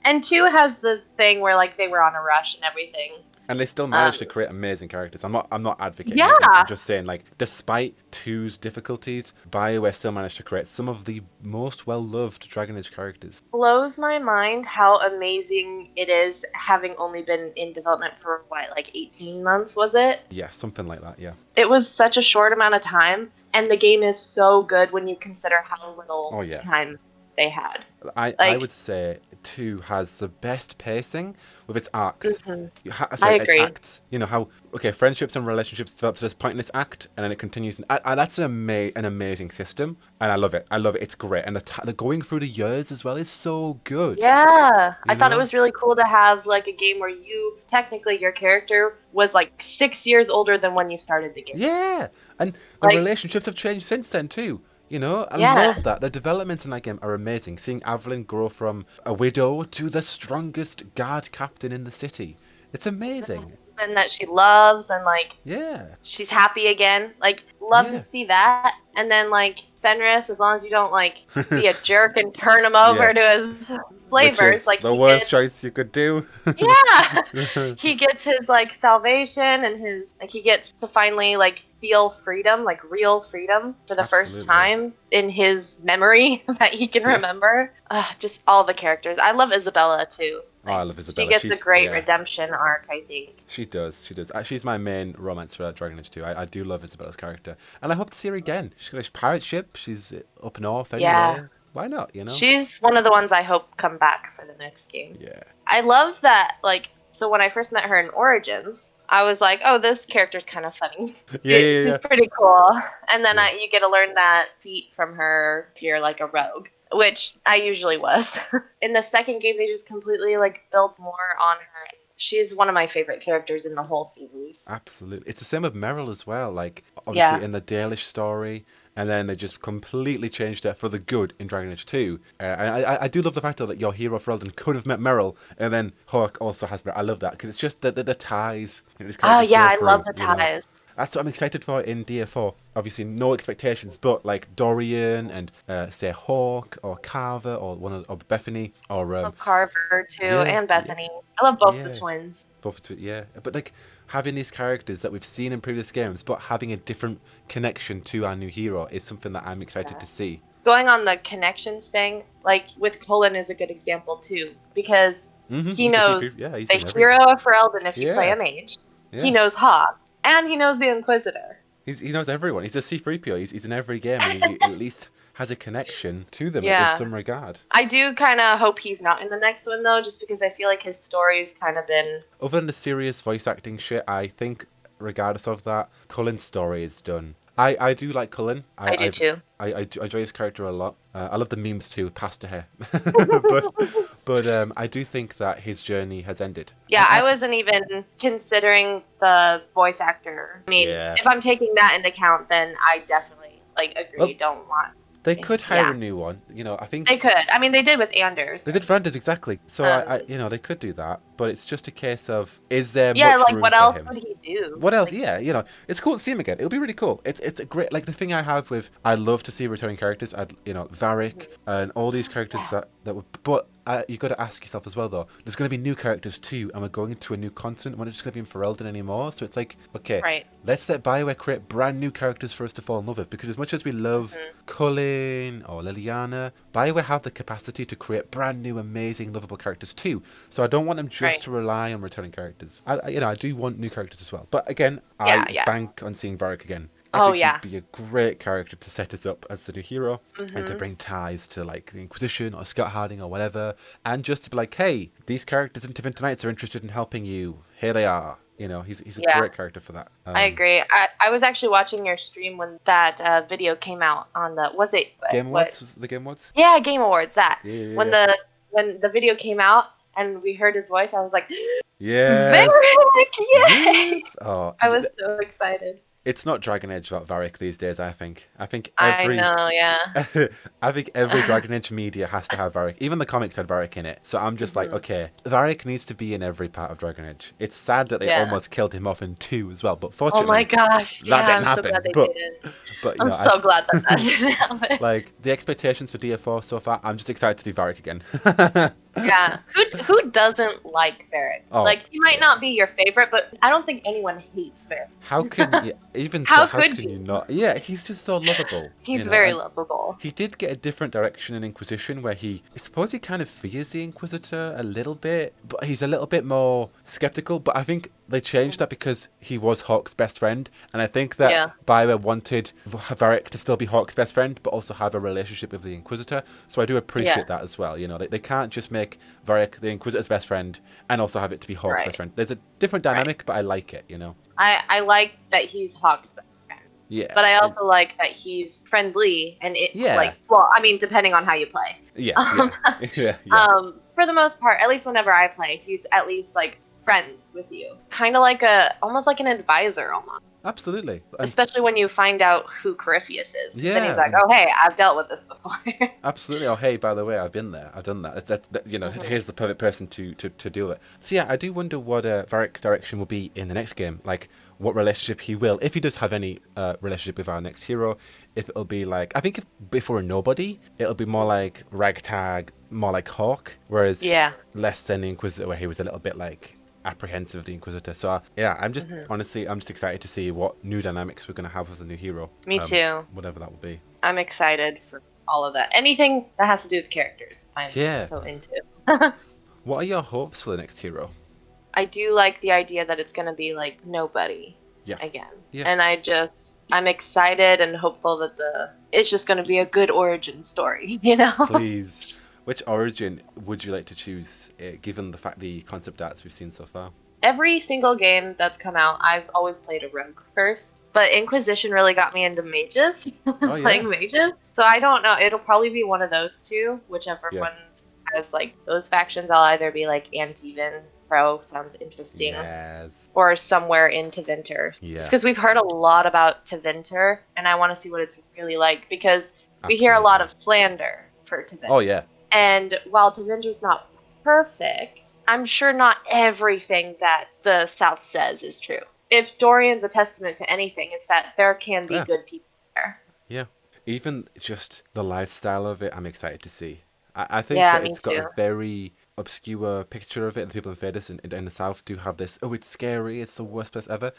And 2 has the thing where like they were on a rush and everything. And they still managed to create amazing characters. I'm not advocating. Yeah. I'm just saying, like, despite 2's difficulties, BioWare still managed to create some of the most well-loved Dragon Age characters. Blows my mind how amazing it is, having only been in development for what, like 18 months, was it? Yeah, something like that, yeah. It was such a short amount of time, and the game is so good when you consider how little time they had. I would say 2 has the best pacing with its arcs. Mm-hmm. I agree. Its acts. How friendships and relationships develop to this point in this act, and then it continues. And that's an amazing system, and I love it. It's great, and the going through the years as well is so good. Yeah, I thought it was really cool to have like a game where technically your character was like 6 years older than when you started the game. Yeah, and the relationships have changed since then too. I love that. The developments in that game are amazing. Seeing Evelyn grow from a widow to the strongest guard captain in the city. It's amazing. And that she loves, and like, she's happy again. Like, love to see that. And then like Fenris, as long as you don't like be a jerk and turn him over to his Which flavors. is Like the he worst gets, choice you could do. yeah, he gets his like salvation and his like he gets to finally like feel freedom, like real freedom for the first Absolutely. time in his memory that he can Yeah. remember. Just all the characters. I love Isabella too. Oh, I Like love she Isabella. gets a She's great yeah. redemption arc, I think. She does. She does. She's my main romance for Dragon Age 2. I do love Isabella's character, and I hope to see her again. She's got a pirate ship. She's up north Yeah. anyway. Why not? You know. She's one of the ones I hope come back for the next game. Yeah. I love that, like, so when I first met her in Origins, I was like, oh, this character's kind of funny. She's pretty cool. And then you get to learn that feat from her if you're, like, a rogue, which I usually was. In the second game, they just completely, like, built more on her. She's one of my favorite characters in the whole series. Absolutely. It's the same with Meryl as well. Like, obviously in the Dalish story, and then they just completely changed it for the good in Dragon Age 2. And I do love the fact though, that your hero Ferelden could have met Meryl, and then Hawk also has Meryl. I love that, because it's just the ties. Oh, yeah, I love the ties. That's what I'm excited for in DA4. Obviously, no expectations, but like Dorian and say Hawk or Carver or Bethany or I love Carver too, and Bethany. I love both the twins. But like having these characters that we've seen in previous games, but having a different connection to our new hero is something that I'm excited to see. Going on the connections thing, like with Cullen is a good example too, because he knows the hero of Ferelden if you play a mage. He knows Hawk. And he knows the Inquisitor. He knows everyone. He's a C-3PO. He's in every game, and he at least has a connection to them in some regard. I do kind of hope he's not in the next one, though, just because I feel like his story's kind of been... Other than the serious voice acting shit, I think, regardless of that, Cullen's story is done. I do like Cullen. I do too. I enjoy his character a lot. I love the memes too, pasta hair. but I do think that his journey has ended. Yeah, I wasn't even considering the voice actor. I mean, if I'm taking that into account, then I definitely agree. Don't want. They could hire a new one, you know. I think they could. I mean, they did with Anders. They did with Anders, exactly. So I you know, they could do that, but it's just a case of, is there much room what for else him? would he do? What else? Yeah, you know, it's cool to see him again. It'll be really cool. It's a great, like the thing I have with, I love to see returning characters. You know, Varric and all these characters that would, but you got to ask yourself as well though. There's going to be new characters too, and we're going to a new continent. We're not just going to be in Ferelden anymore. So it's like, okay, let's let BioWare create brand new characters for us to fall in love with. Because as much as we love Cullen or Liliana, BioWare have the capacity to create brand new, amazing, lovable characters too. So I don't want them just to rely on returning characters. I do want new characters as well. But again, I bank on seeing Varric again. I think he'd be a great character to set us up as the new hero and to bring ties to like the Inquisition or Scott Harding or whatever, and just to be like, hey, these characters in Tiffin Knights are interested in helping you. Here they are. You know, he's a great character for that. I agree. I was actually watching your stream when that video came out on the Game Awards? Was it the Game Awards? Yeah, Game Awards. When the video came out and we heard his voice, I was like, yes, Varric, yes! Oh, I was so excited. It's not Dragon Age without Varric these days, I think. I think I know, yeah. I think every Dragon Age media has to have Varric. Even the comics had Varric in it. So I'm just like, okay, Varric needs to be in every part of Dragon Age. It's sad that they almost killed him off in 2 as well, but fortunately, oh my gosh, that didn't happen. So glad they didn't. But I'm so glad that didn't happen. Like, the expectations for DA4 so far, I'm just excited to see Varric again. Yeah, who doesn't like Varric? Like, he might not be your favorite, but I don't think anyone hates Varric. How can you, even how could you not? Yeah, he's just so lovable. He's very lovable. He did get a different direction in Inquisition, where I suppose he kind of fears the Inquisitor a little bit, but he's a little bit more skeptical. But I think they changed that because he was Hawke's best friend, and I think that BioWare wanted Varric to still be Hawke's best friend, but also have a relationship with the Inquisitor. So I do appreciate that as well. You know, they can't just make Varric the Inquisitor's best friend and also have it to be Hawke's best friend. There's a different dynamic, but I like it. You know, I like that he's Hawke's best friend. Yeah, but I also like that he's friendly and well, I mean, depending on how you play. For the most part, at least whenever I play, he's at least like friends with you, kind of like almost like an advisor almost. Absolutely. Especially when you find out who Corypheus is. Because then he's like, Yeah, oh, hey, I've dealt with this before. absolutely. Oh, hey, by the way, I've been there. I've done that. Here's the perfect person to do it. So yeah, I do wonder what Varric's direction will be in the next game. Like, what relationship he will, if he does have any relationship with our next hero. If it'll be like, I think if before a nobody, it'll be more like Ragtag, more like Hawk, whereas Yeah. less than the Inquisitor, where he was a little bit like apprehensive of the Inquisitor. So yeah, I'm just honestly, I'm just excited to see what new dynamics we're gonna have with the new hero. Me too. Whatever that will be. I'm excited for all of that. Anything that has to do with characters, I'm Yeah. so into. What are your hopes for the next hero? I do like the idea that it's going to be like nobody again. Yeah. And I'm excited and hopeful that it's just going to be a good origin story, you know? Please. Which origin would you like to choose, given the concept arts we've seen so far? Every single game that's come out, I've always played a rogue first. But Inquisition really got me into mages, playing mages. So I don't know. It'll probably be one of those two, whichever one has like those factions. I'll either be like Antivan, Pro, sounds interesting, or somewhere in Tevinter. Yeah. Just because we've heard a lot about Tevinter, and I want to see what it's really like, because we hear a lot of slander for Tevinter. Oh, yeah. And while Tevinter's not perfect, I'm sure not everything that the South says is true. If Dorian's a testament to anything, it's that there can be good people there. Yeah. Even just the lifestyle of it, I'm excited to see. I think that it's got a very obscure picture of it. The people in Fadis in the South do have this, oh, it's scary, it's the worst place ever.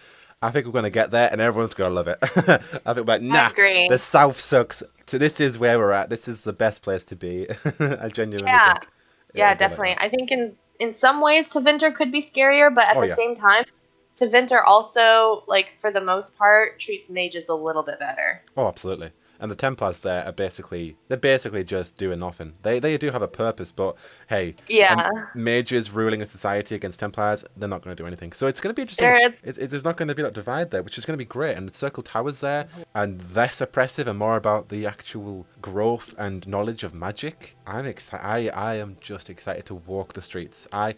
I think we're going to get there and everyone's going to love it. I think we're like, nah, the South sucks. So this is where we're at. This is the best place to be. I genuinely think. Yeah, definitely. Like I think in some ways Tevinter could be scarier, but at the same time, Tevinter also, like, for the most part, treats mages a little bit better. Oh, absolutely. And the Templars there are basically just doing nothing. They do have a purpose, but hey, mages ruling a society against Templars, they're not going to do anything. So it's going to be interesting. There's not going to be that divide there, which is going to be great. And the Circle Tower's there, and less oppressive and more about the actual growth and knowledge of magic. I'm excited. I am just excited to walk the streets. As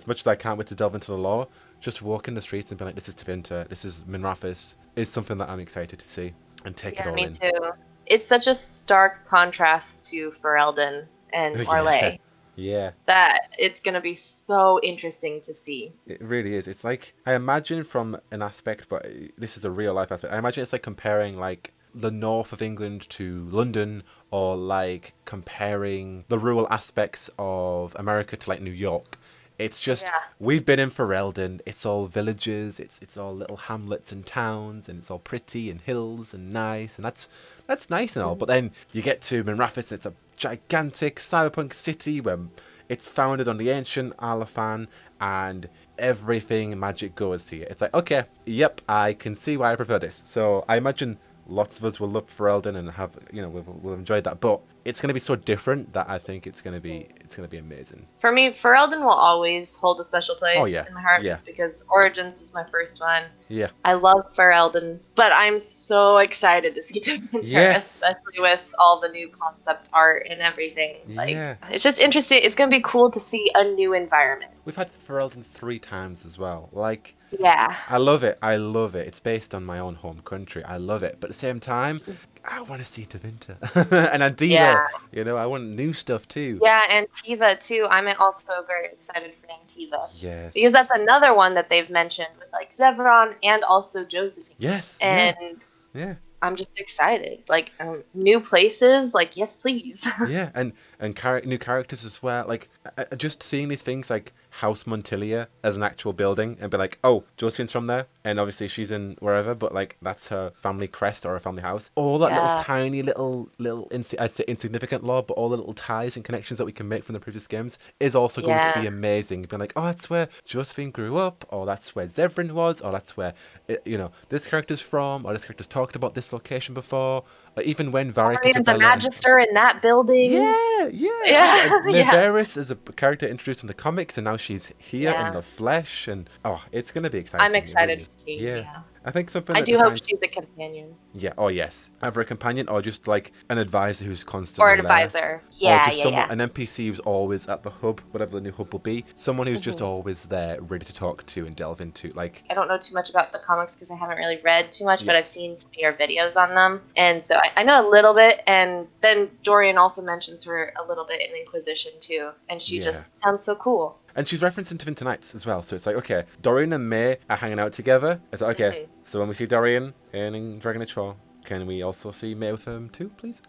much as I can't wait to delve into the lore, just walking the streets and be like, this is Tevinter, this is Minrathous, is something that I'm excited to see. And take it all in. Yeah, me too. It's such a stark contrast to Ferelden and Orlais. Yeah. That it's going to be so interesting to see. It really is. It's like, I imagine from an aspect, but this is a real life aspect, I imagine it's like comparing like the north of England to London, or like comparing the rural aspects of America to like New York. It's just, we've been in Ferelden, it's all villages, it's all little hamlets and towns, and it's all pretty and hills and nice, and that's nice and all. But then you get to Minrathous, and it's a gigantic cyberpunk city where it's founded on the ancient Alafan, and everything magic goes here. It's like, okay, yep, I can see why I prefer this. So I imagine lots of us will love Ferelden and have, we'll enjoy that. But it's going to be so different that I think it's going to be amazing. For me, Ferelden will always hold a special place in my heart because Origins was my first one. Yeah. I love Ferelden, but I'm so excited to see Tevinter, especially with all the new concept art and everything. It's just interesting. It's going to be cool to see a new environment. We've had Ferelden 3 times as well. Like, yeah. I love it. It's based on my own home country. I love it. But at the same time, I want to see Tevinter. And Antiva, I want new stuff too. Yeah, Antiva too. I'm also very excited for Antiva. Yes. Because that's another one that they've mentioned with like Zevron and also Josephine. Yes. And I'm just excited. Like, new places, like, yes, please. Yeah, and new characters as well. Like, just seeing these things like House Montilia as an actual building and be like, oh, Josephine's from there, and obviously she's in wherever, but like that's her family crest or her family house. All that little tiny little I'd say insignificant lore, but all the little ties and connections that we can make from the previous games is also going to be amazing. Being like, oh, that's where Josephine grew up, or that's where Zevran was, or that's where this character's from, or this character's talked about this location before. Even when Varric is the Magister in that building. Yeah. Varys is a character introduced in the comics, and now she's here in the flesh, and it's going to be exciting. I'm excited to see. Yeah. I think something I that do hope defines. she's a companion. Yeah, oh yes. Either a companion or just like an advisor who's Or constantly an there. advisor. Or Yeah, just yeah, someone, yeah. an NPC who's always at the hub, whatever the new hub will be. Someone who's just Hmm. always there, ready to talk to and delve into. Like, I don't know too much about the comics because I haven't really read too much, yeah, but I've seen some of your videos on them. And so I know a little bit. And then Dorian also mentions her a little bit in Inquisition too. And she yeah. just sounds so cool. And she's referenced into Winter Nights as well. So it's like, okay, Dorian and May are hanging out together. It's like, okay, Hmm. so when we see Dorian in Dragon Age 4, can we also see May with him too, please?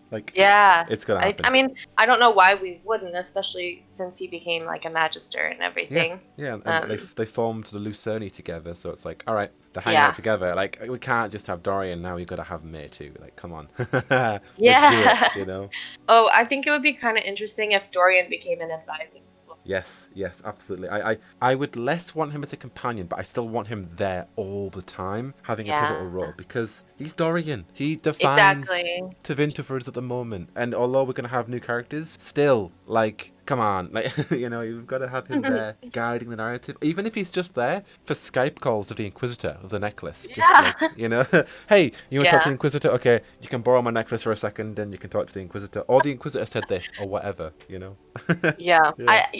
Like, Yeah. it's going to I happen. mean, I don't know why we wouldn't, especially since he became like a magister and Yeah, everything. yeah, and Um, they formed the Lucerne together, so it's like, all right, they're hanging out yeah. together. Like, we can't just have Dorian now. We got to have May too. Like, come on, let's do it. Yeah. You know? Oh, I think it would be kind of interesting if Dorian became an advisor as well. Yes, yes, absolutely. I would less want him as a companion, but I still want him there all the time, having a Yeah. pivotal role because he's Dorian. He defines Exactly. Tevinter for us at the moment, and although we're gonna have new characters, still like. Come on, like you've got to have him there guiding the narrative, even if he's just there for Skype calls of the Inquisitor of the necklace. Just Yeah. like hey, you want to talk to Yeah. the Inquisitor? Okay, you can borrow my necklace for a second, and you can talk to the Inquisitor, or the Inquisitor said this, or whatever. Yeah. Yeah.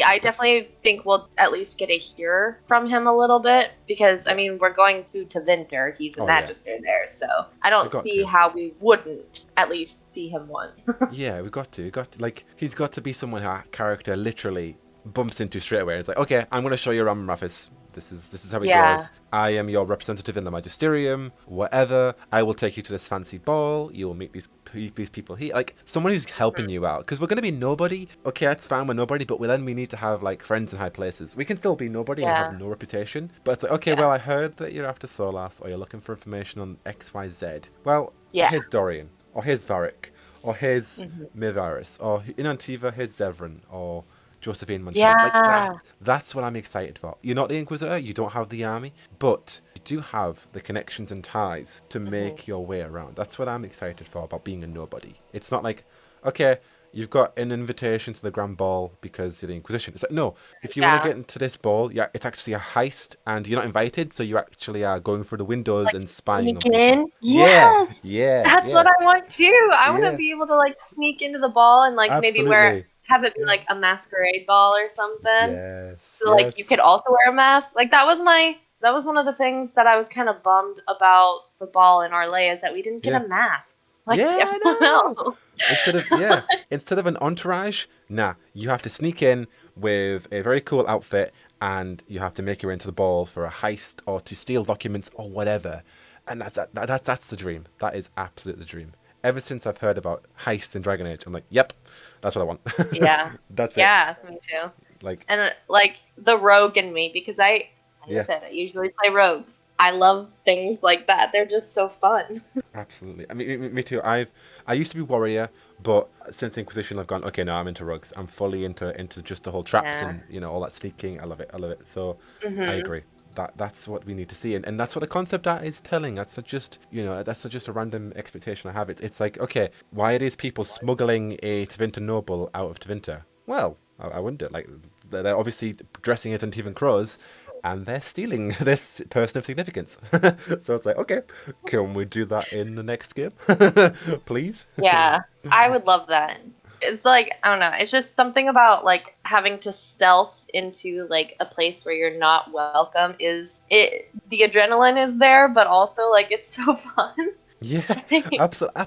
I definitely think we'll at least get to hear from him a little bit because I Yeah. mean we're going to Vinter. He's the Oh yeah. magister there, so I We don't got see to. how we wouldn't at least see him once. Yeah, we got to. We got to. Like, he's got to be someone our character literally bumps into straight away. It's like, okay, I'm going to show you around Raphis. This is how it Yeah. goes. I am your representative in the Magisterium. Whatever. I will take you to this fancy ball. You will meet these people here. Like, someone who's helping you out. Because we're going to be nobody. Okay, that's fine. We're nobody. But then we need to have, like, friends in high places. We can still be nobody and have Yeah. no reputation. But it's like, okay, Yeah. well, I heard that you're after Solas or you're looking for information on XYZ. Well, Yeah. here's Dorian. Or here's Varric. Or here's Hmm. Mivaris. Or in Antiva, here's Zevran. Or Josephine Montaigne. Like Yeah. that. That's what I'm excited for. You're not the Inquisitor, you don't have the army, but you do have the connections and ties to make your way around. That's what I'm excited for about being a nobody. It's not like, okay, you've got an invitation to the Grand Ball because you're the Inquisition. It's like, no, if you want to Yeah. get into this ball, yeah, it's actually a heist and you're not invited, so you actually are going through the windows Like and spying on sneaking people. in. Yeah, Yes. yeah, That's what yeah, I want too. I want to yeah, be able to like sneak into the ball and like maybe absolutely. have it be Yeah. like a masquerade ball or something. Yes, So like you yes. could also wear a mask. Like that was one of the things that I was kind of bummed about the ball in Arlay is that we didn't get Yeah. a mask like Yeah, I everyone know. else. Instead of an entourage, nah, you have to sneak in with a very cool outfit and you have to make your way into the ball for a heist or to steal documents or whatever. And that's the dream. That is absolutely the dream. Ever since I've heard about heists in Dragon Age, I'm like, yep, that's what I want. Yeah. That's it. Yeah, me too. Like, And like the rogue in me because like I yeah. said, I usually play rogues. I love things like that. They're just so fun. Absolutely. I mean, me too. I used to be warrior, but since Inquisition, I've gone. Okay, no, I'm into rugs. I'm fully into just the whole traps Yeah. and all that sneaking. I love it. I love it. So I Hmm. agree. That's what we need to see, and that's what the concept art is telling. That's not just that's not just a random expectation I have. It's like, okay, why are these people smuggling a Tevinter noble out of Tevinter? Well, I wonder. Like, they're obviously dressing it in Tevan Crows, and they're stealing this person of significance. So it's like, okay, can we do that in the next game, please? Yeah, I would love that. It's like, I don't know, it's just something about like having to stealth into like a place where you're not welcome the adrenaline is there, but also like it's so fun. Yeah, absolutely.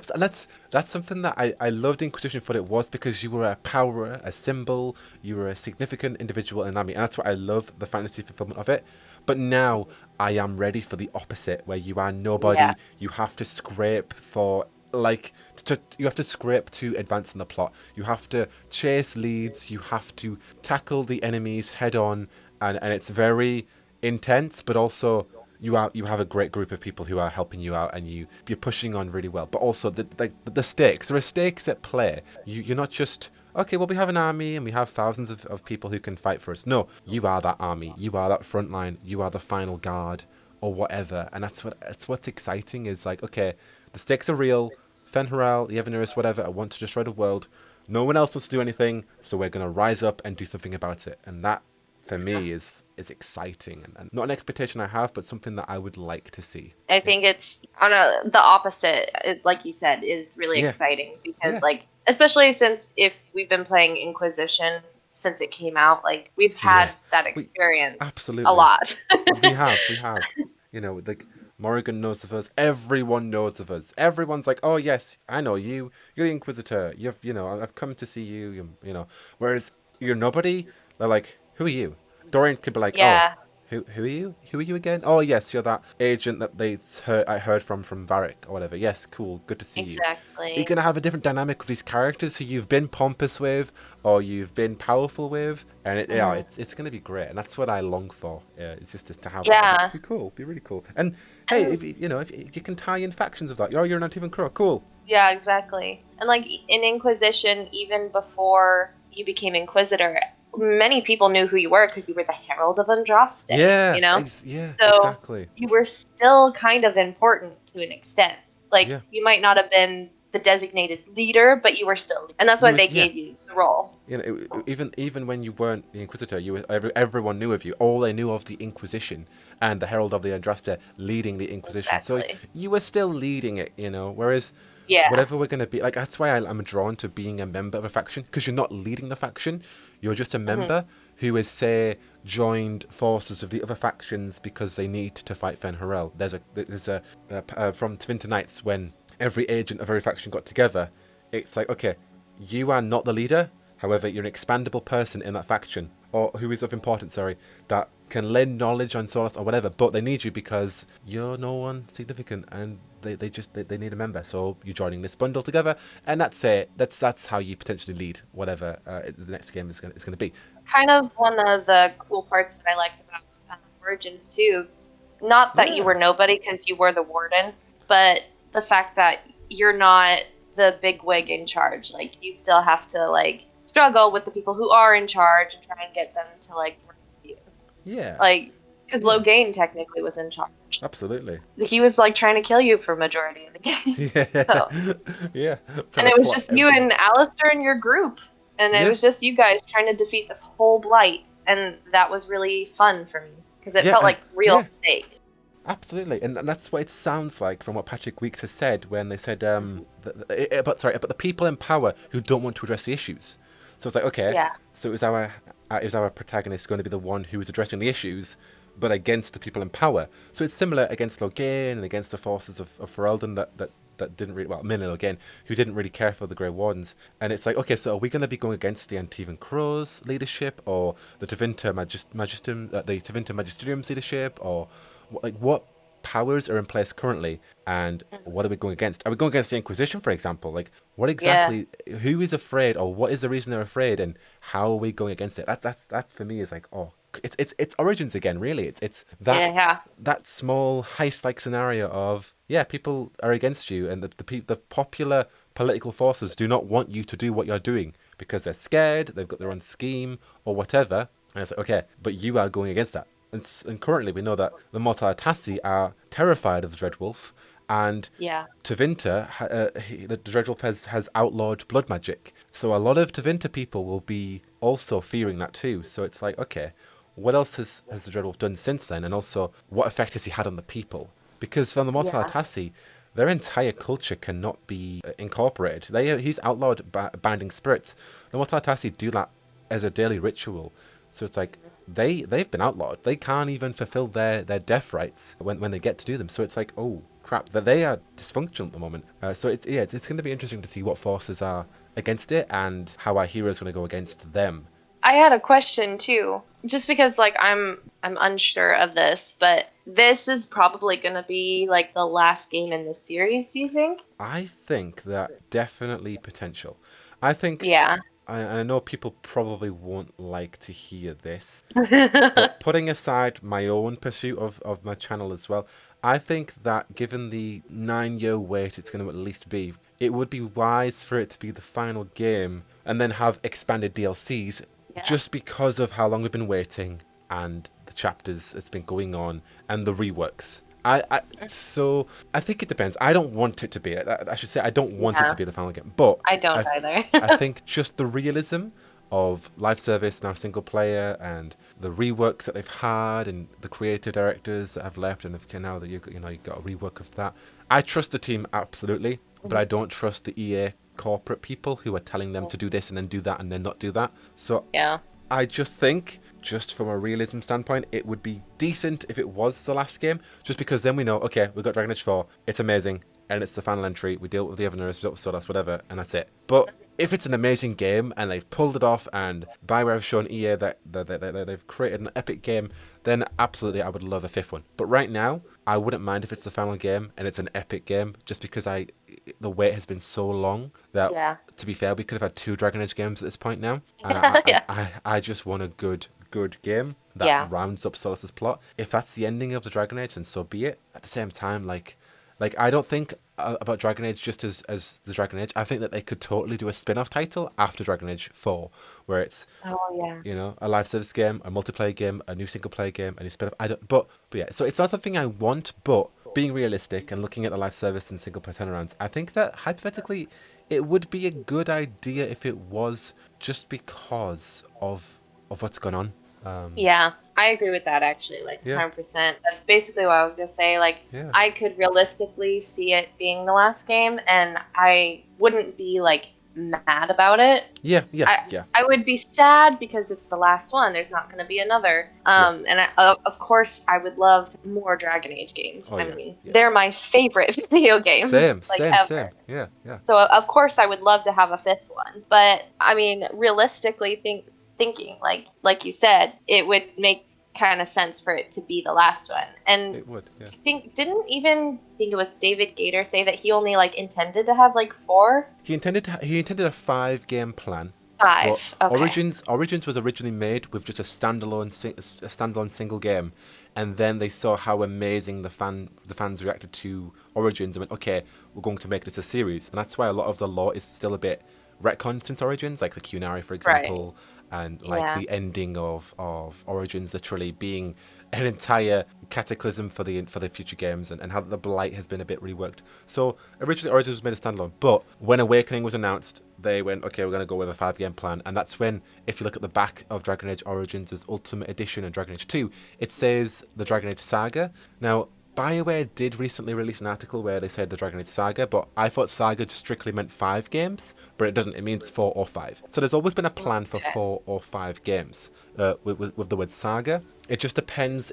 That's something that I loved Inquisition for. It was because you were a power, a symbol, you were a significant individual in army, and that's what I love the fantasy fulfillment of it. But now I am ready for the opposite, where you are nobody. Yeah. You have to scrape for you have to scrape to advance in the plot. You have to chase leads. You have to tackle the enemies head on, and it's very intense, but also you have a great group of people who are helping you out, and you're pushing on really well. But also the stakes. There are stakes at play. You're not just, okay, well, we have an army and we have thousands of people who can fight for us. No, you are that army. You are that front line. You are the final guard or whatever. And that's what's exciting is like, okay, the stakes are real. Fenharal, Yevaniris, whatever, I want to destroy the world. No one else wants to do anything, so we're going to rise up and do something about it. And that for me is exciting and not an expectation I have, but something that I would like to see. I think it's on the opposite, like you said, is really Yeah. exciting because Yeah. like, especially since if we've been playing Inquisition since it came out, like we've had that experience a Absolutely. lot. We have. You know, like Morrigan knows of us. Everyone knows of us. Everyone's like, oh yes, I know you. You're the Inquisitor. I've come to see you. You know, whereas you're nobody. They're like, who are you? Dorian could be like, oh, Yeah, who are you? Who are you again? Oh yes, you're that agent that I heard from Varric or whatever. Yes, cool, good to see you. You're exactly. gonna have a different dynamic with these characters who you've been pompous with or you've been powerful with, and Hmm. it's gonna be great, and that's what I long for. It's just to have that. Yeah, It'd be cool, be really cool. And hey, and if you can tie in factions of that, you're not even crow, cool. yeah, exactly. And like in Inquisition, even before you became Inquisitor, many people knew who you were because you were the Herald of Andraste, you know? Yeah, So exactly. you were still kind of important to an extent. Like Yeah, you might not have been the designated leader, but you were still, and that's why you they was yeah. gave you the role. Even when you weren't the Inquisitor, everyone knew of you. All they knew of the Inquisition and the Herald of the Andraste leading the Inquisition. So Exactly. you were still leading it, you know. Whereas Yeah. whatever we're gonna be like, that's why I'm drawn to being a member of a faction because you're not leading the faction. You're just a Hmm. member who is say joined forces of the other factions because they need to fight Fen Harel. There's a from Tevinter Nights when every agent of every faction got together. It's like, okay, you are not the leader. However, you're an expandable person in that faction, or who is of importance, sorry, that can lend knowledge on Solas or whatever, but they need you because you're no one significant and they need a member. So you're joining this bundle together, and that's it. That's how you potentially lead whatever the next game is going to be. Kind of one of the cool parts that I liked about Origins too. Not that you Yeah. were nobody because you were the warden, but the fact that you're not the big wig in charge. Like you still have to like struggle with the people who are in charge and try and get them to like work with you. Yeah. Like because Yeah. Logain technically was in charge. Absolutely. He was like trying to kill you for majority of the game. Yeah. So Yeah. Trying and to it was plot just you everything. and Alistair and your group. And it Yeah. was just you guys trying to defeat this whole blight. And that was really fun for me. Because it Yeah. felt And like real yeah. stakes. Absolutely, and that's what it sounds like from what Patrick Weeks has said when they said Mhm. about the people in power who don't want to address the issues. So it's like, okay, Yeah. so is our protagonist going to be the one who is addressing the issues, but against the people in power? So it's similar against Logain and against the forces of Ferelden that didn't really, well, mainly Logain, who didn't really care for the Grey Wardens. And it's like, okay, so are we going to be going against the Antivan Crow's leadership or the Tevinter the Tevinter Magisterium's leadership, or what powers are in place currently and what are we going against? Are we going against the Inquisition, for example? Like, what Yeah. exactly, who is afraid, or what is the reason they're afraid, and how are we going against it? That for me is like, oh, it's Origins again, really. It's that Yeah. Yeah. that small heist-like scenario of, yeah, people are against you, and the popular political forces do not want you to do what you're doing because they're scared, they've got their own scheme or whatever. And it's like, okay, but you are going against that. And currently we know that the Mortal Tassi are terrified of the Dreadwolf, and Yeah. Tevinter, the Dreadwolf has outlawed blood magic. So a lot of Tevinter people will be also fearing that too. So it's like, okay, what else has the Dreadwolf done since then? And also, what effect has he had on the people? Because from the Mortal Yeah. Tassi, their entire culture cannot be incorporated. He's outlawed binding spirits. The Mortal Tassi do that as a daily ritual. So it's like they've been outlawed. They can't even fulfill their death rights when they get to do them. So it's like, oh crap, that they are dysfunctional at the moment. So it's going to be interesting to see what forces are against it and how our heroes going to go against them. I had a question too. Just because like I'm unsure of this, but this is probably gonna be like the last game in this series, do you think? I think that definitely potential. I think Yeah. I know people probably won't like to hear this, but putting aside my own pursuit of my channel as well, I think that given the 9-year wait it's going to at least be, it would be wise for it to be the final game and then have expanded DLCs Yeah. just because of how long we've been waiting and the chapters that's been going on and the reworks. So I think it depends. I don't want it to be. I should say I don't want it Yeah. to be the final game, but I don't I either. I think just the realism of live service, now single player, and the reworks that they've had, and the creative directors that have left, and now that you got a rework of that. I trust the team absolutely, but I don't trust the EA corporate people who are telling them to do this and then do that and then not do that. So yeah. I just think, just from a realism standpoint, it would be decent if it was the last game, just because then we know, okay, we've got Dragon Age 4, it's amazing, and it's the final entry, we deal with the other nerds, we deal with Solas, whatever, and that's it. But if it's an amazing game, and they've pulled it off, and BioWare have shown EA that they've created an epic game, then absolutely I would love a fifth one. But right now, I wouldn't mind if it's the final game, and it's an epic game, just because the wait has been so long that, to be fair, we could have had 2 Dragon Age games at this point now. And I just want a good game that rounds up Solas's plot. If that's the ending of the Dragon Age, then so be it. At the same time, like I don't think about Dragon Age just as the Dragon Age. I think that they could totally do a spin-off title after Dragon Age 4, where it's a live service game, a multiplayer game, a new single player game, a new spin-off. But yeah, so it's not something I want, but being realistic and looking at the live service and single player turnarounds, I think that hypothetically it would be a good idea if it was, just because of what's gone on. Yeah, I agree with that, actually, like 100%. That's basically what I was going to say. Like, I could realistically see it being the last game, and I wouldn't be, like, mad about it. Yeah. I would be sad because it's the last one. There's not going to be another. And of course, I would love more Dragon Age games. They're my favorite video games. Same. Yeah. So, of course, I would love to have a 5th one. But, I mean, realistically, thinking, like you said, it would make kind of sense for it to be the last one. And it would, yeah. I think it was David Gator say that he only intended to have 4. He intended a 5-game plan. 5. But okay. Origins was originally made with just a standalone single game, and then they saw how amazing the fans reacted to Origins and went, okay, we're going to make this a series. And that's why a lot of the lore is still a bit retconned since Origins, like the Qunari, for example. Right. And the ending of Origins literally being an entire cataclysm for the future games, and how the Blight has been a bit reworked. So originally Origins was made a standalone, but when Awakening was announced, they went, okay, we're going to go with a 5-game plan. And that's when, if you look at the back of Dragon Age Origins' Ultimate Edition and Dragon Age 2, it says the Dragon Age Saga. Now, BioWare did recently release an article where they said the Dragon Age Saga, but I thought Saga strictly meant 5 games, but it doesn't. It means 4 or 5. So there's always been a plan for 4 or 5 games with the word Saga. It just depends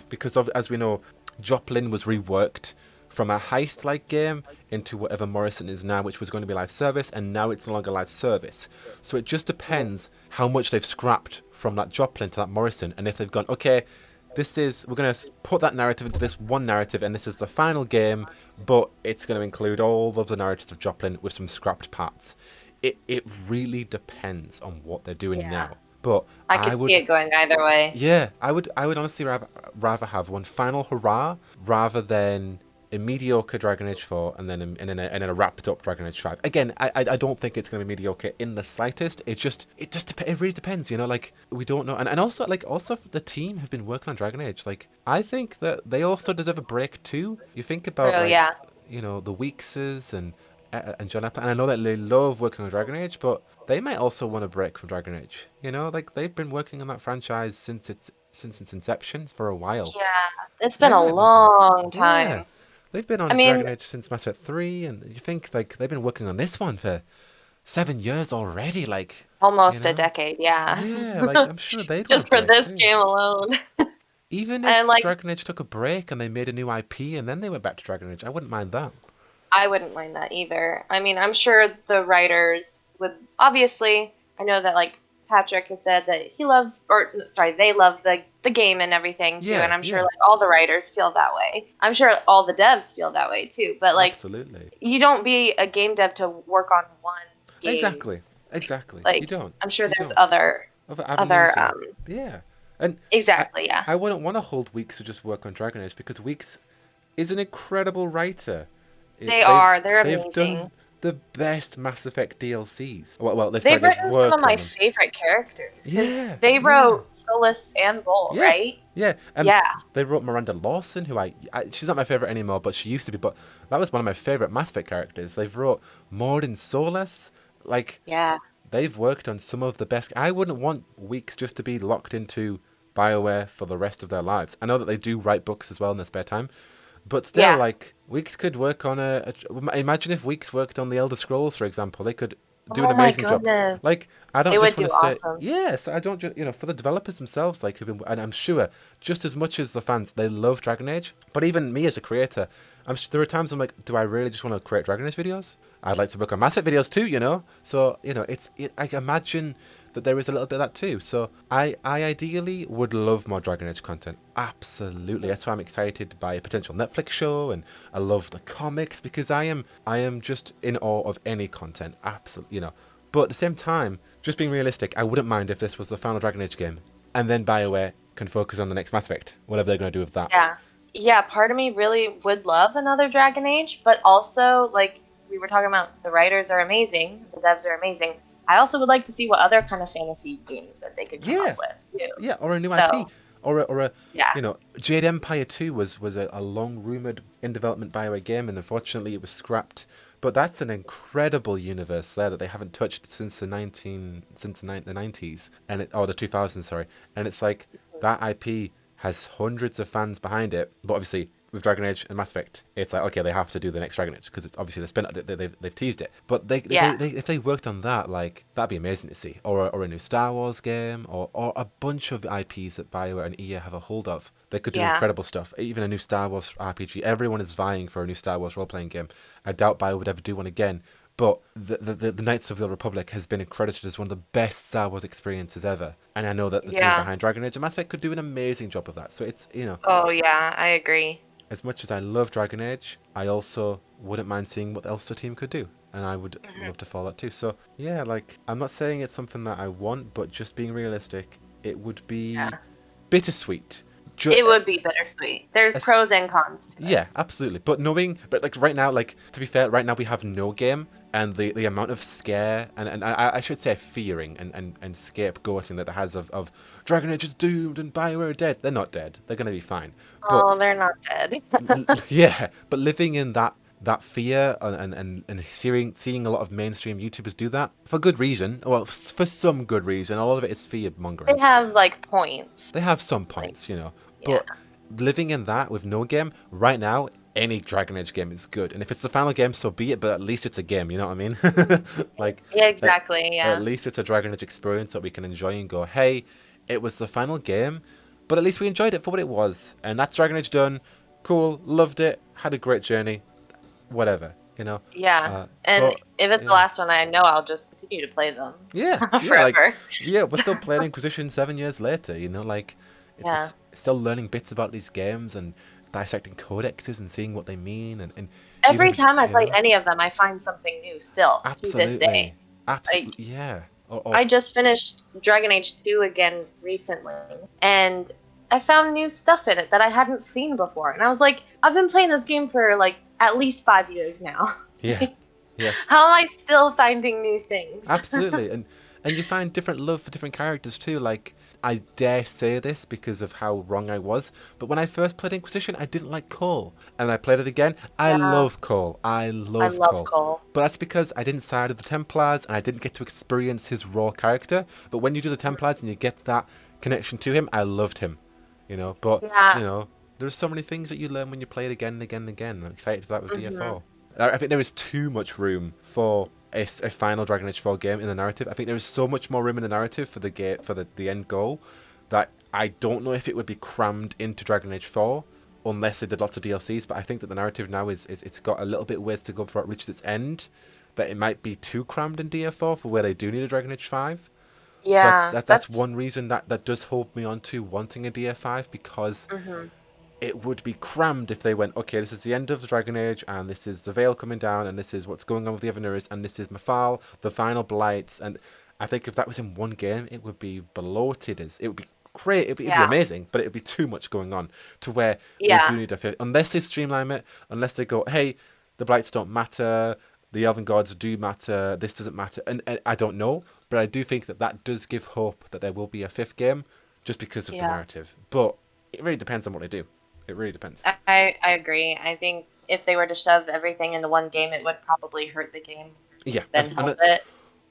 because as we know, Joplin was reworked from a heist-like game into whatever Morrison is now, which was going to be live service, and now it's no longer live service. So it just depends how much they've scrapped from that Joplin to that Morrison, and if they've gone, okay, we're going to put that narrative into this one narrative, and this is the final game, but it's going to include all of the narratives of Joplin with some scrapped parts. It really depends on what they're doing now. But I could see it going either way. Yeah, I would honestly rather have one final hurrah rather than a mediocre Dragon Age 4 and then a wrapped up Dragon Age 5. Again, I don't think it's going to be mediocre in the slightest. It really depends, like we don't know. And also the team have been working on Dragon Age. Like, I think that they also deserve a break too. You think about the Weekses and John Apple, and I know that they love working on Dragon Age, but they might also want a break from Dragon Age. Like they've been working on that franchise since its inception for a while. Yeah, it's been a long time. Yeah. They've been on Dragon Age since Mass Effect 3, and you think they've been working on this one for 7 years already, almost a decade, yeah. Yeah, I'm sure they'd just for this game alone. Even if Dragon Age took a break and they made a new IP and then they went back to Dragon Age, I wouldn't mind that. I wouldn't mind that either. I mean, I'm sure the writers would, obviously, I know that Patrick has said that they love the game and everything too, and I'm sure all the writers feel that way. I'm sure all the devs feel that way too. But absolutely, you don't be a game dev to work on one game. Exactly. You don't. I'm sure there's other yeah, and exactly. I wouldn't want to hold Weeks to just work on Dragon Age, because Weeks is an incredible writer. They're amazing. They've done the best Mass Effect DLCs. Well, they've written some of my favorite characters. They wrote Solas and Bull, right? Yeah, and they wrote Miranda Lawson, who she's not my favorite anymore, but she used to be. But that was one of my favorite Mass Effect characters. They've wrote Mord and Solas, they've worked on some of the best. I wouldn't want Weeks just to be locked into BioWare for the rest of their lives. I know that they do write books as well in their spare time, but still, Yeah. like, Weeks could work on imagine if Weeks worked on the Elder Scrolls, for example. They could do an Oh my amazing job. goodness. Like, I They don't would just want do to say, awesome. yes, I don't just, for the developers themselves, like, and I'm sure just as much as the fans, they love Dragon Age. But even me as a creator, there are times I'm like, do I really just want to create Dragon Age videos? I'd like to work on Mass Effect videos too. So, I imagine that there is a little bit of that too. So I ideally would love more Dragon Age content. Absolutely. That's why I'm excited by a potential Netflix show, and I love the comics because I am just in awe of any content. Absolutely. But at the same time, just being realistic, I wouldn't mind if this was the final Dragon Age game, and then BioWare can focus on the next Mass Effect, whatever they're going to do with that. Yeah. Yeah, part of me really would love another Dragon Age, but also, like we were talking about, the writers are amazing, the devs are amazing. I also would like to see what other kind of fantasy games that they could come Yeah, up with too. yeah, or a new IP, So, or a yeah. Jade Empire 2 was a long rumored in development BioWare game, and unfortunately it was scrapped. But that's an incredible universe there that they haven't touched since the 90s or the 2000s, sorry. And it's like that IP has hundreds of fans behind it, but obviously with Dragon Age and Mass Effect, it's like, okay, they have to do the next Dragon Age because it's obviously they've teased it. But Yeah. if they worked on that, like, that'd be amazing to see. Or a new Star Wars game, or a bunch of IPs that BioWare and EA have a hold of. They could do Yeah. incredible stuff. Even a new Star Wars RPG. Everyone is vying for a new Star Wars role-playing game. I doubt BioWare would ever do one again. But the Knights of the Republic has been accredited as one of the best Star Wars experiences ever. And I know that the team Yeah. behind Dragon Age and Mass Effect could do an amazing job of that. So it's, Oh yeah, I agree. as much as I love Dragon Age, I also wouldn't mind seeing what else the team could do. And I would love to follow that too. So, yeah, like, I'm not saying it's something that I want, but just being realistic, it would be Yeah. bittersweet. It would be bittersweet. There's pros and cons to it. Yeah, absolutely. But like right now, like, to be fair, right now we have no game, and the amount of scare and I should say fearing and scapegoating that it has of Dragon Age is doomed and BioWare are dead. They're not dead. They're gonna be fine. But Oh, they're not dead. yeah, but living in that fear and seeing a lot of mainstream YouTubers do that for good reason. Well, for some good reason. A lot of it is fear mongering. They have like points. They have some points, Yeah. But living in that with no game right now, any Dragon Age game is good. And if it's the final game, so be it. But at least it's a game. You know what I mean? Like, Yeah, exactly. Yeah. at least it's a Dragon Age experience that we can enjoy and go, hey, it was the final game, but at least we enjoyed it for what it was. And that's Dragon Age done. Cool, loved it, had a great journey, whatever, Yeah. And but, if it's the last one, I know I'll just continue to play them. Yeah, Forever. We're still playing Inquisition 7 years later, like, it's still learning bits about these games and dissecting codexes and seeing what they mean, and Every time I play any of them, I find something new still to this day. Absolutely, yeah. I just finished Dragon Age 2 again recently, and I found new stuff in it that I hadn't seen before. And I was like, I've been playing this game for like at least 5 years now. Yeah. Yeah. How am I still finding new things? Absolutely. And you find different love for different characters too. Like, I dare say this because of how wrong I was, but when I first played Inquisition, I didn't like Cole. And I played it again. I love Cole. I love Cole. But that's because I didn't side with the Templars and I didn't get to experience his raw character. But when you do the Templars and you get that connection to him, I loved him. But there's so many things that you learn when you play it again and again and again. I'm excited for that with DF4. I think there is too much room for a final Dragon Age 4 game in the narrative. I think there is so much more room in the narrative for the end goal that I don't know if it would be crammed into Dragon Age 4 unless they did lots of DLCs. But I think that the narrative now is it's got a little bit ways to go before it reaches its end. That it might be too crammed in DF4 for where they do need a Dragon Age 5. Yeah, so that's one reason that does hold me on to wanting a DF5, because it would be crammed if they went, okay, this is the end of the Dragon Age, and this is the Veil coming down, and this is what's going on with the Evanurs, and this is Mafal, the final Blights. And I think if that was in one game, it would be bloated. It would be great, it'd be amazing, but it would be too much going on to where they do need a fit. Unless they streamline it, unless they go, hey, the Blights don't matter, the Elven Gods do matter, this doesn't matter, and I don't know, but I do think that does give hope that there will be a fifth game, just because of the narrative. But it really depends on what they do. It really depends. I agree. I think if they were to shove everything into one game, it would probably hurt the game. Yeah. Then help it.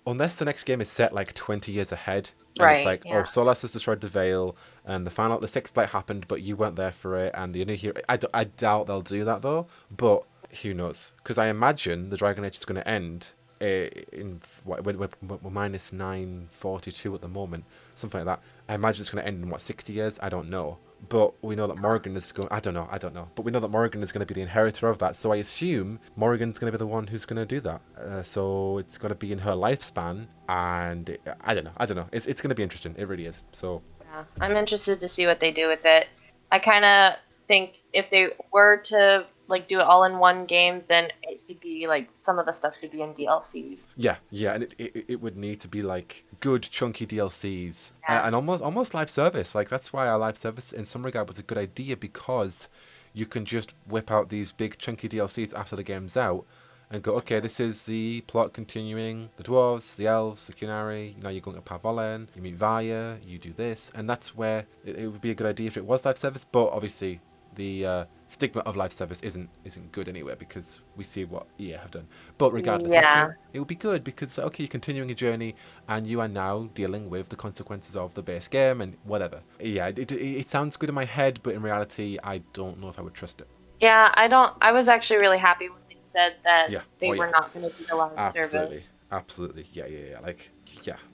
unless the next game is set like 20 years ahead, and it's Right. like, oh, Yeah. Solas has destroyed the Veil, and the Sixth Blight happened, but you weren't there for it, and the new hero. I doubt they'll do that though, but who knows? Because I imagine the Dragon Age is going to end in what we're minus 942 at the moment, something like that. I imagine it's going to end in what, 60 years? I don't know. But we know that Morrigan is going. I don't know. But we know that Morrigan is going to be the inheritor of that. So I assume Morrigan's going to be the one who's going to do that. So it's going to be in her lifespan, and I don't know. It's going to be interesting. It really is. So Yeah, I'm interested to see what they do with it. I kind of think if they were to like do it all in one game, then it should be like some of the stuff should be in DLCs. yeah, and it would need to be like good chunky DLCs Yeah. and almost live service. Like that's why our live service in some regard was a good idea, because you can just whip out these big chunky DLCs after the game's out and go, okay, this is the plot continuing, the dwarves, the elves, the Qunari, now you're going to Pavolen, you meet Vaya, you do this, and that's where it would be a good idea if it was live service, but obviously the stigma of live service isn't good anywhere, because we see what EA have done. But regardless, that's where it would be good, because okay, you're continuing a journey and you are now dealing with the consequences of the base game and whatever. Yeah, it sounds good in my head, but in reality, I don't know if I would trust it. Yeah, I was actually really happy when they said that they were yeah. not going to do the live service. Absolutely. Yeah.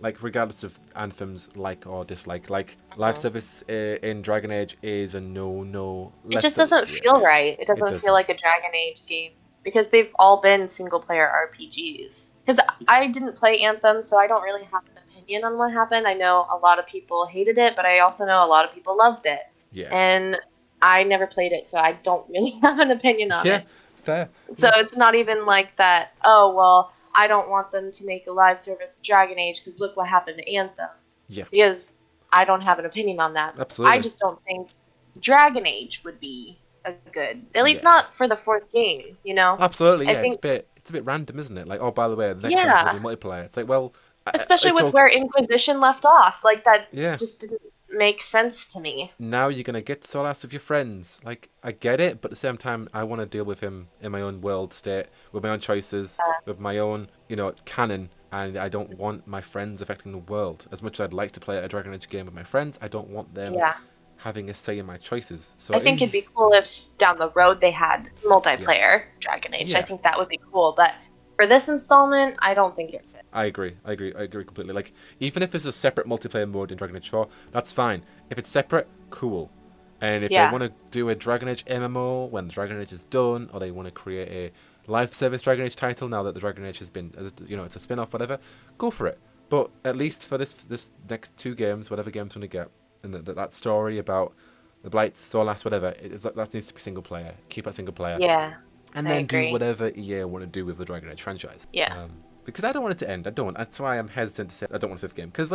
Like regardless of Anthem's like or dislike, like live service in Dragon Age is a no. It just doesn't feel right. It doesn't feel like a Dragon Age game, because they've all been single player RPGs. Because I didn't play Anthem, so I don't really have an opinion on what happened. I know a lot of people hated it, but I also know a lot of people loved it. Yeah. And I never played it, so I don't really have an opinion on it. Yeah, fair. So it's not even like that, oh, well, I don't want them to make a live service of Dragon Age because look what happened to Anthem. Yeah. Because I don't have an opinion on that. Absolutely. I just don't think Dragon Age would be a good, at least not for the fourth game, you know? Absolutely, yeah. It's a bit random, isn't it? Like, oh, by the way, the next one's going to be multiplayer. It's like, well... Especially with where Inquisition left off. Like, that just didn't make sense to me. Now you're going to get Solas with your friends. Like, I get it, but at the same time, I want to deal with him in my own world state, with my own choices, with my own, canon, and I don't want my friends affecting the world. As much as I'd like to play a Dragon Age game with my friends, I don't want them having a say in my choices. So I think it'd be cool if down the road they had multiplayer Dragon Age. I think that would be cool, but for this installment, I don't think it fits. I agree completely. Like, even if there's a separate multiplayer mode in Dragon Age 4, that's fine. If it's separate, cool. And if they want to do a Dragon Age MMO when the Dragon Age is done, or they want to create a live service Dragon Age title now that the Dragon Age has been, it's a spin-off, whatever, go for it. But at least for this next 2 games, whatever games we're going to get, and that story about the Blights, Solas, whatever, that needs to be single player. Keep it single player. Yeah. And then do whatever EA want to do with the Dragon Age franchise. Yeah. Because I don't want it to end. I don't. That's why I'm hesitant to say I don't want a 5th game. Because,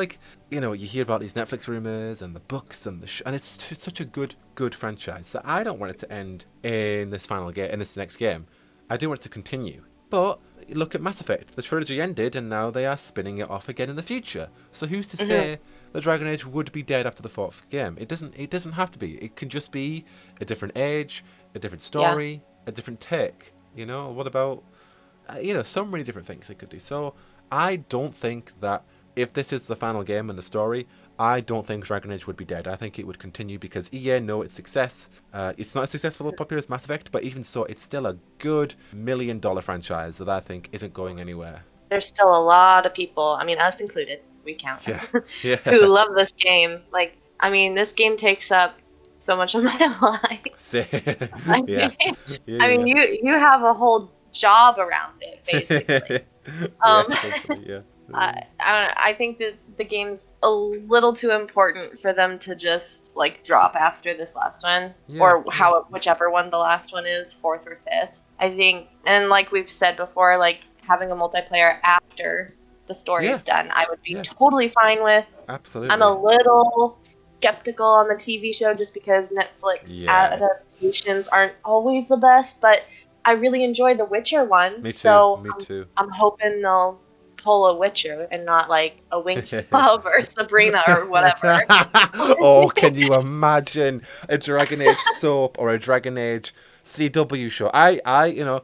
you hear about these Netflix rumors and the books and and it's such a good franchise. So I don't want it to end in this final game, in this next game. I do want it to continue. But look at Mass Effect. The trilogy ended, and now they are spinning it off again in the future. So who's to say the Dragon Age would be dead after the 4th game? It doesn't have to be. It can just be a different age, a different story, a different take. What about so many different things it could do. So I don't think that if this is the final game in the story, I don't think Dragon Age would be dead. I think it would continue because EA know its success. It's not as successful or popular as Mass Effect, but even so, it's still a good $1 million franchise that I think isn't going anywhere. There's still a lot of people, I mean, us included, we count, who love this game. Like, I mean, this game takes up so much of my life. I mean, you have a whole job around it, basically. I think that the game's a little too important for them to just drop after this last one, or whichever one the last one is, 4th or 5th. I think, and like we've said before, having a multiplayer after the story is done, I would be totally fine with. Absolutely. I'm a little skeptical on the TV show just because Netflix adaptations aren't always the best, but I really enjoy the Witcher one. Me too. So Me too. I'm hoping they'll pull a Witcher and not a Wings Club or Sabrina or whatever. Oh, can you imagine a Dragon Age soap or a Dragon Age CW show. You know,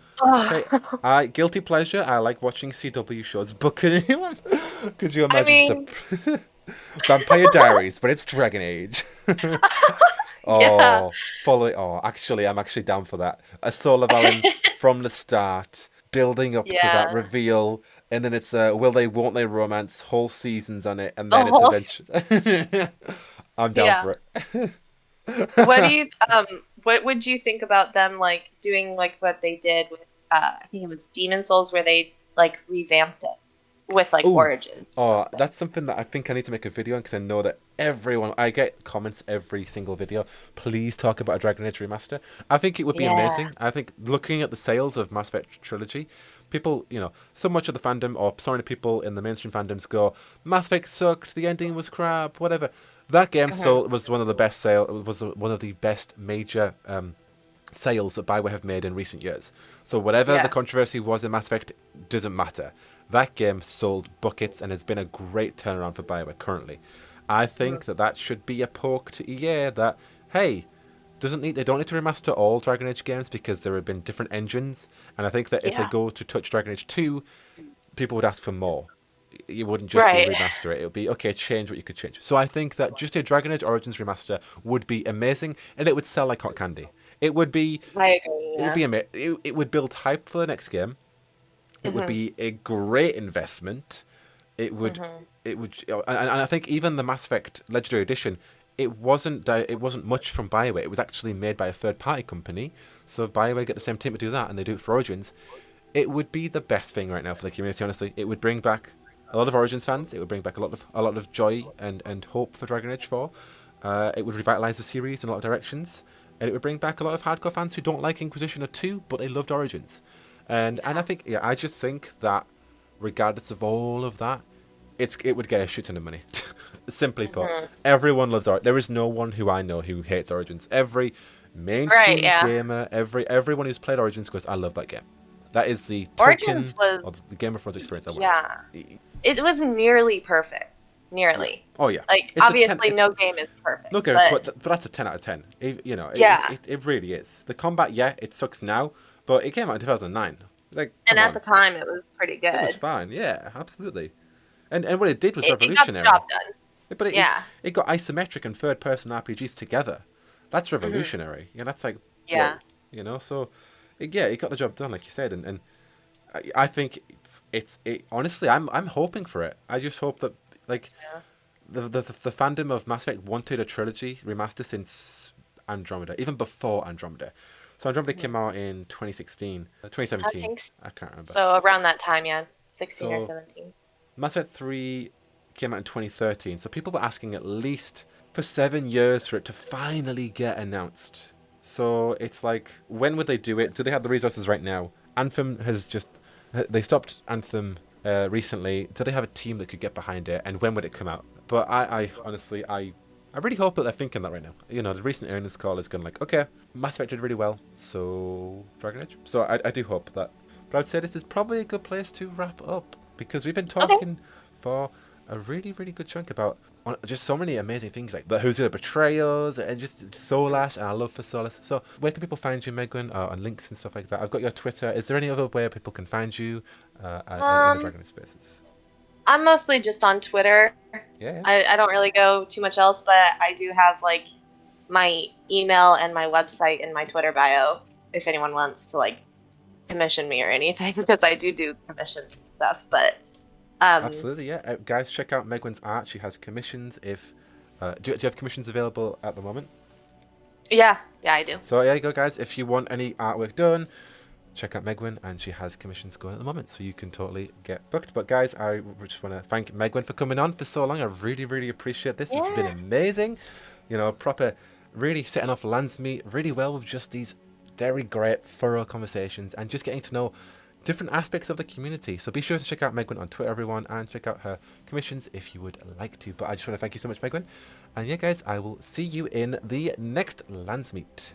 okay, guilty pleasure. I like watching CW shows, but could you I imagine just mean, a Vampire Diaries, but it's Dragon Age? yeah, Oh, follow it. Oh, actually, I'm actually down for that. A Solar Valen from the start, building up to that yeah, reveal, and then it's a will they, won't they romance, whole seasons on it, and the then it's whole, eventually. I'm down yeah. for it. What do you what would you think about them like doing like what they did with I think it was Demon Souls where they like revamped it with like Oh, Origins or oh, something. that's something that I think I need to make a video on because I know that everyone. I get comments every single video. Please talk about a Dragon Age remaster. I think it would be Yeah. amazing. I think looking at the sales of Mass Effect trilogy, people, so much of the fandom or so many people in the mainstream fandoms go, Mass Effect sucked. The ending was crap. Whatever. That game Hmm. sold was one of the best sale. Was one of the best major sales that BioWare have made in recent years. So whatever the Yeah. controversy was in Mass Effect doesn't matter. That game sold buckets and has been a great turnaround for BioWare currently. I Hmm. think that should be a poke to EA that, hey, they don't need to remaster all Dragon Age games because there have been different engines, and I think that if they Yeah. go to touch Dragon Age 2, people would ask for more. It wouldn't just be Right. remaster it. It would be, okay, change what you could change. So I think that just a Dragon Age Origins remaster would be amazing, and it would sell like hot candy. It would be I agree. it would Yeah. be it would build hype for the next game. It would Hmm. be a great investment. It would Hmm. and I think even the Mass Effect Legendary Edition, it wasn't much from BioWare. It was actually made by a third party company. So if BioWare get the same team to do that, and they do it for Origins. It would be the best thing right now for the community. Honestly, it would bring back a lot of Origins fans. It would bring back a lot of joy and hope for Dragon Age 4. It would revitalize the series in a lot of directions, and it would bring back a lot of hardcore fans who don't like Inquisition or 2, but they loved Origins. And I think, yeah, I just think that regardless of all of that, it would get a shit ton of money. Simply put, Hmm. everyone loves Origins. There is no one who I know who hates Origins. Every Right. mainstream Yeah. gamer, everyone who's played Origins goes, I love that game. That is the Origins Tolkien was, or the Game of Thrones experience I wanted. yeah. It was nearly perfect. Yeah. Nearly. Oh yeah. Like It's a 10. obviously no game is perfect, No game, but but that's a 10 out of 10. yeah. It really is. The combat, yeah, it sucks now, but it came out in 2009. Like, And come at the on, time it was pretty it was good. fine. Yeah, absolutely. And what it did was It got the job revolutionary. done. But Yeah. it got isometric and third person RPGs together. That's Hmm. revolutionary. Yeah, that's like Yeah. whoa. So yeah, it got the job done, like you said, and I think honestly, I'm hoping for it. I just hope that like Yeah. the fandom of Mass Effect wanted a trilogy remaster since Andromeda, even before Andromeda. So Andromeda Mhm. came out in 2016, I 2017. think I can't remember. so. Around that time, yeah, 16 or So 17. Mass Effect 3 came out in 2013. So people were asking at least for 7 years for it to finally get announced. So it's like, when would they do it? Do they have the resources right now? Anthem has just they stopped Anthem recently. Do they have a team that could get behind it? And when would it come out? But I honestly, I really hope that they're thinking that right now. The recent earnings call is going like, okay, Mass Effect did really well, so Dragon Age. So I do hope that. But I'd say this is probably a good place to wrap up because we've been Okay. talking for a really, really good chunk about just so many amazing things like the Who's Gonna Betray Us and just Solas and our love for Solas. So where can people find you, Megwyn, on links and stuff like that? I've got your Twitter. Is there any other way people can find you in the Um, Dragon Age spaces? I'm mostly just on Twitter. Yeah. I don't really go too much else, but I do have like my email and my website in my Twitter bio if anyone wants to like commission me or anything because I do commission stuff. But Absolutely, yeah. Guys, check out Megwyn's art. She has commissions. If do you have commissions available at the moment? yeah, I do. So yeah, you go, guys. If you want any artwork done, check out Megwyn, and she has commissions going at the moment, so you can totally get booked. But guys, I just want to thank Megwyn for coming on for so long. I really, really appreciate this. It's been Yeah. amazing. Proper, really setting off Landsmeet really well with just these very great, thorough conversations and just getting to know different aspects of the community. So be sure to check out Megwyn on Twitter, everyone, and check out her commissions if you would like to. But I just want to thank you so much, Megwyn. And yeah, guys, I will see you in the next Landsmeet.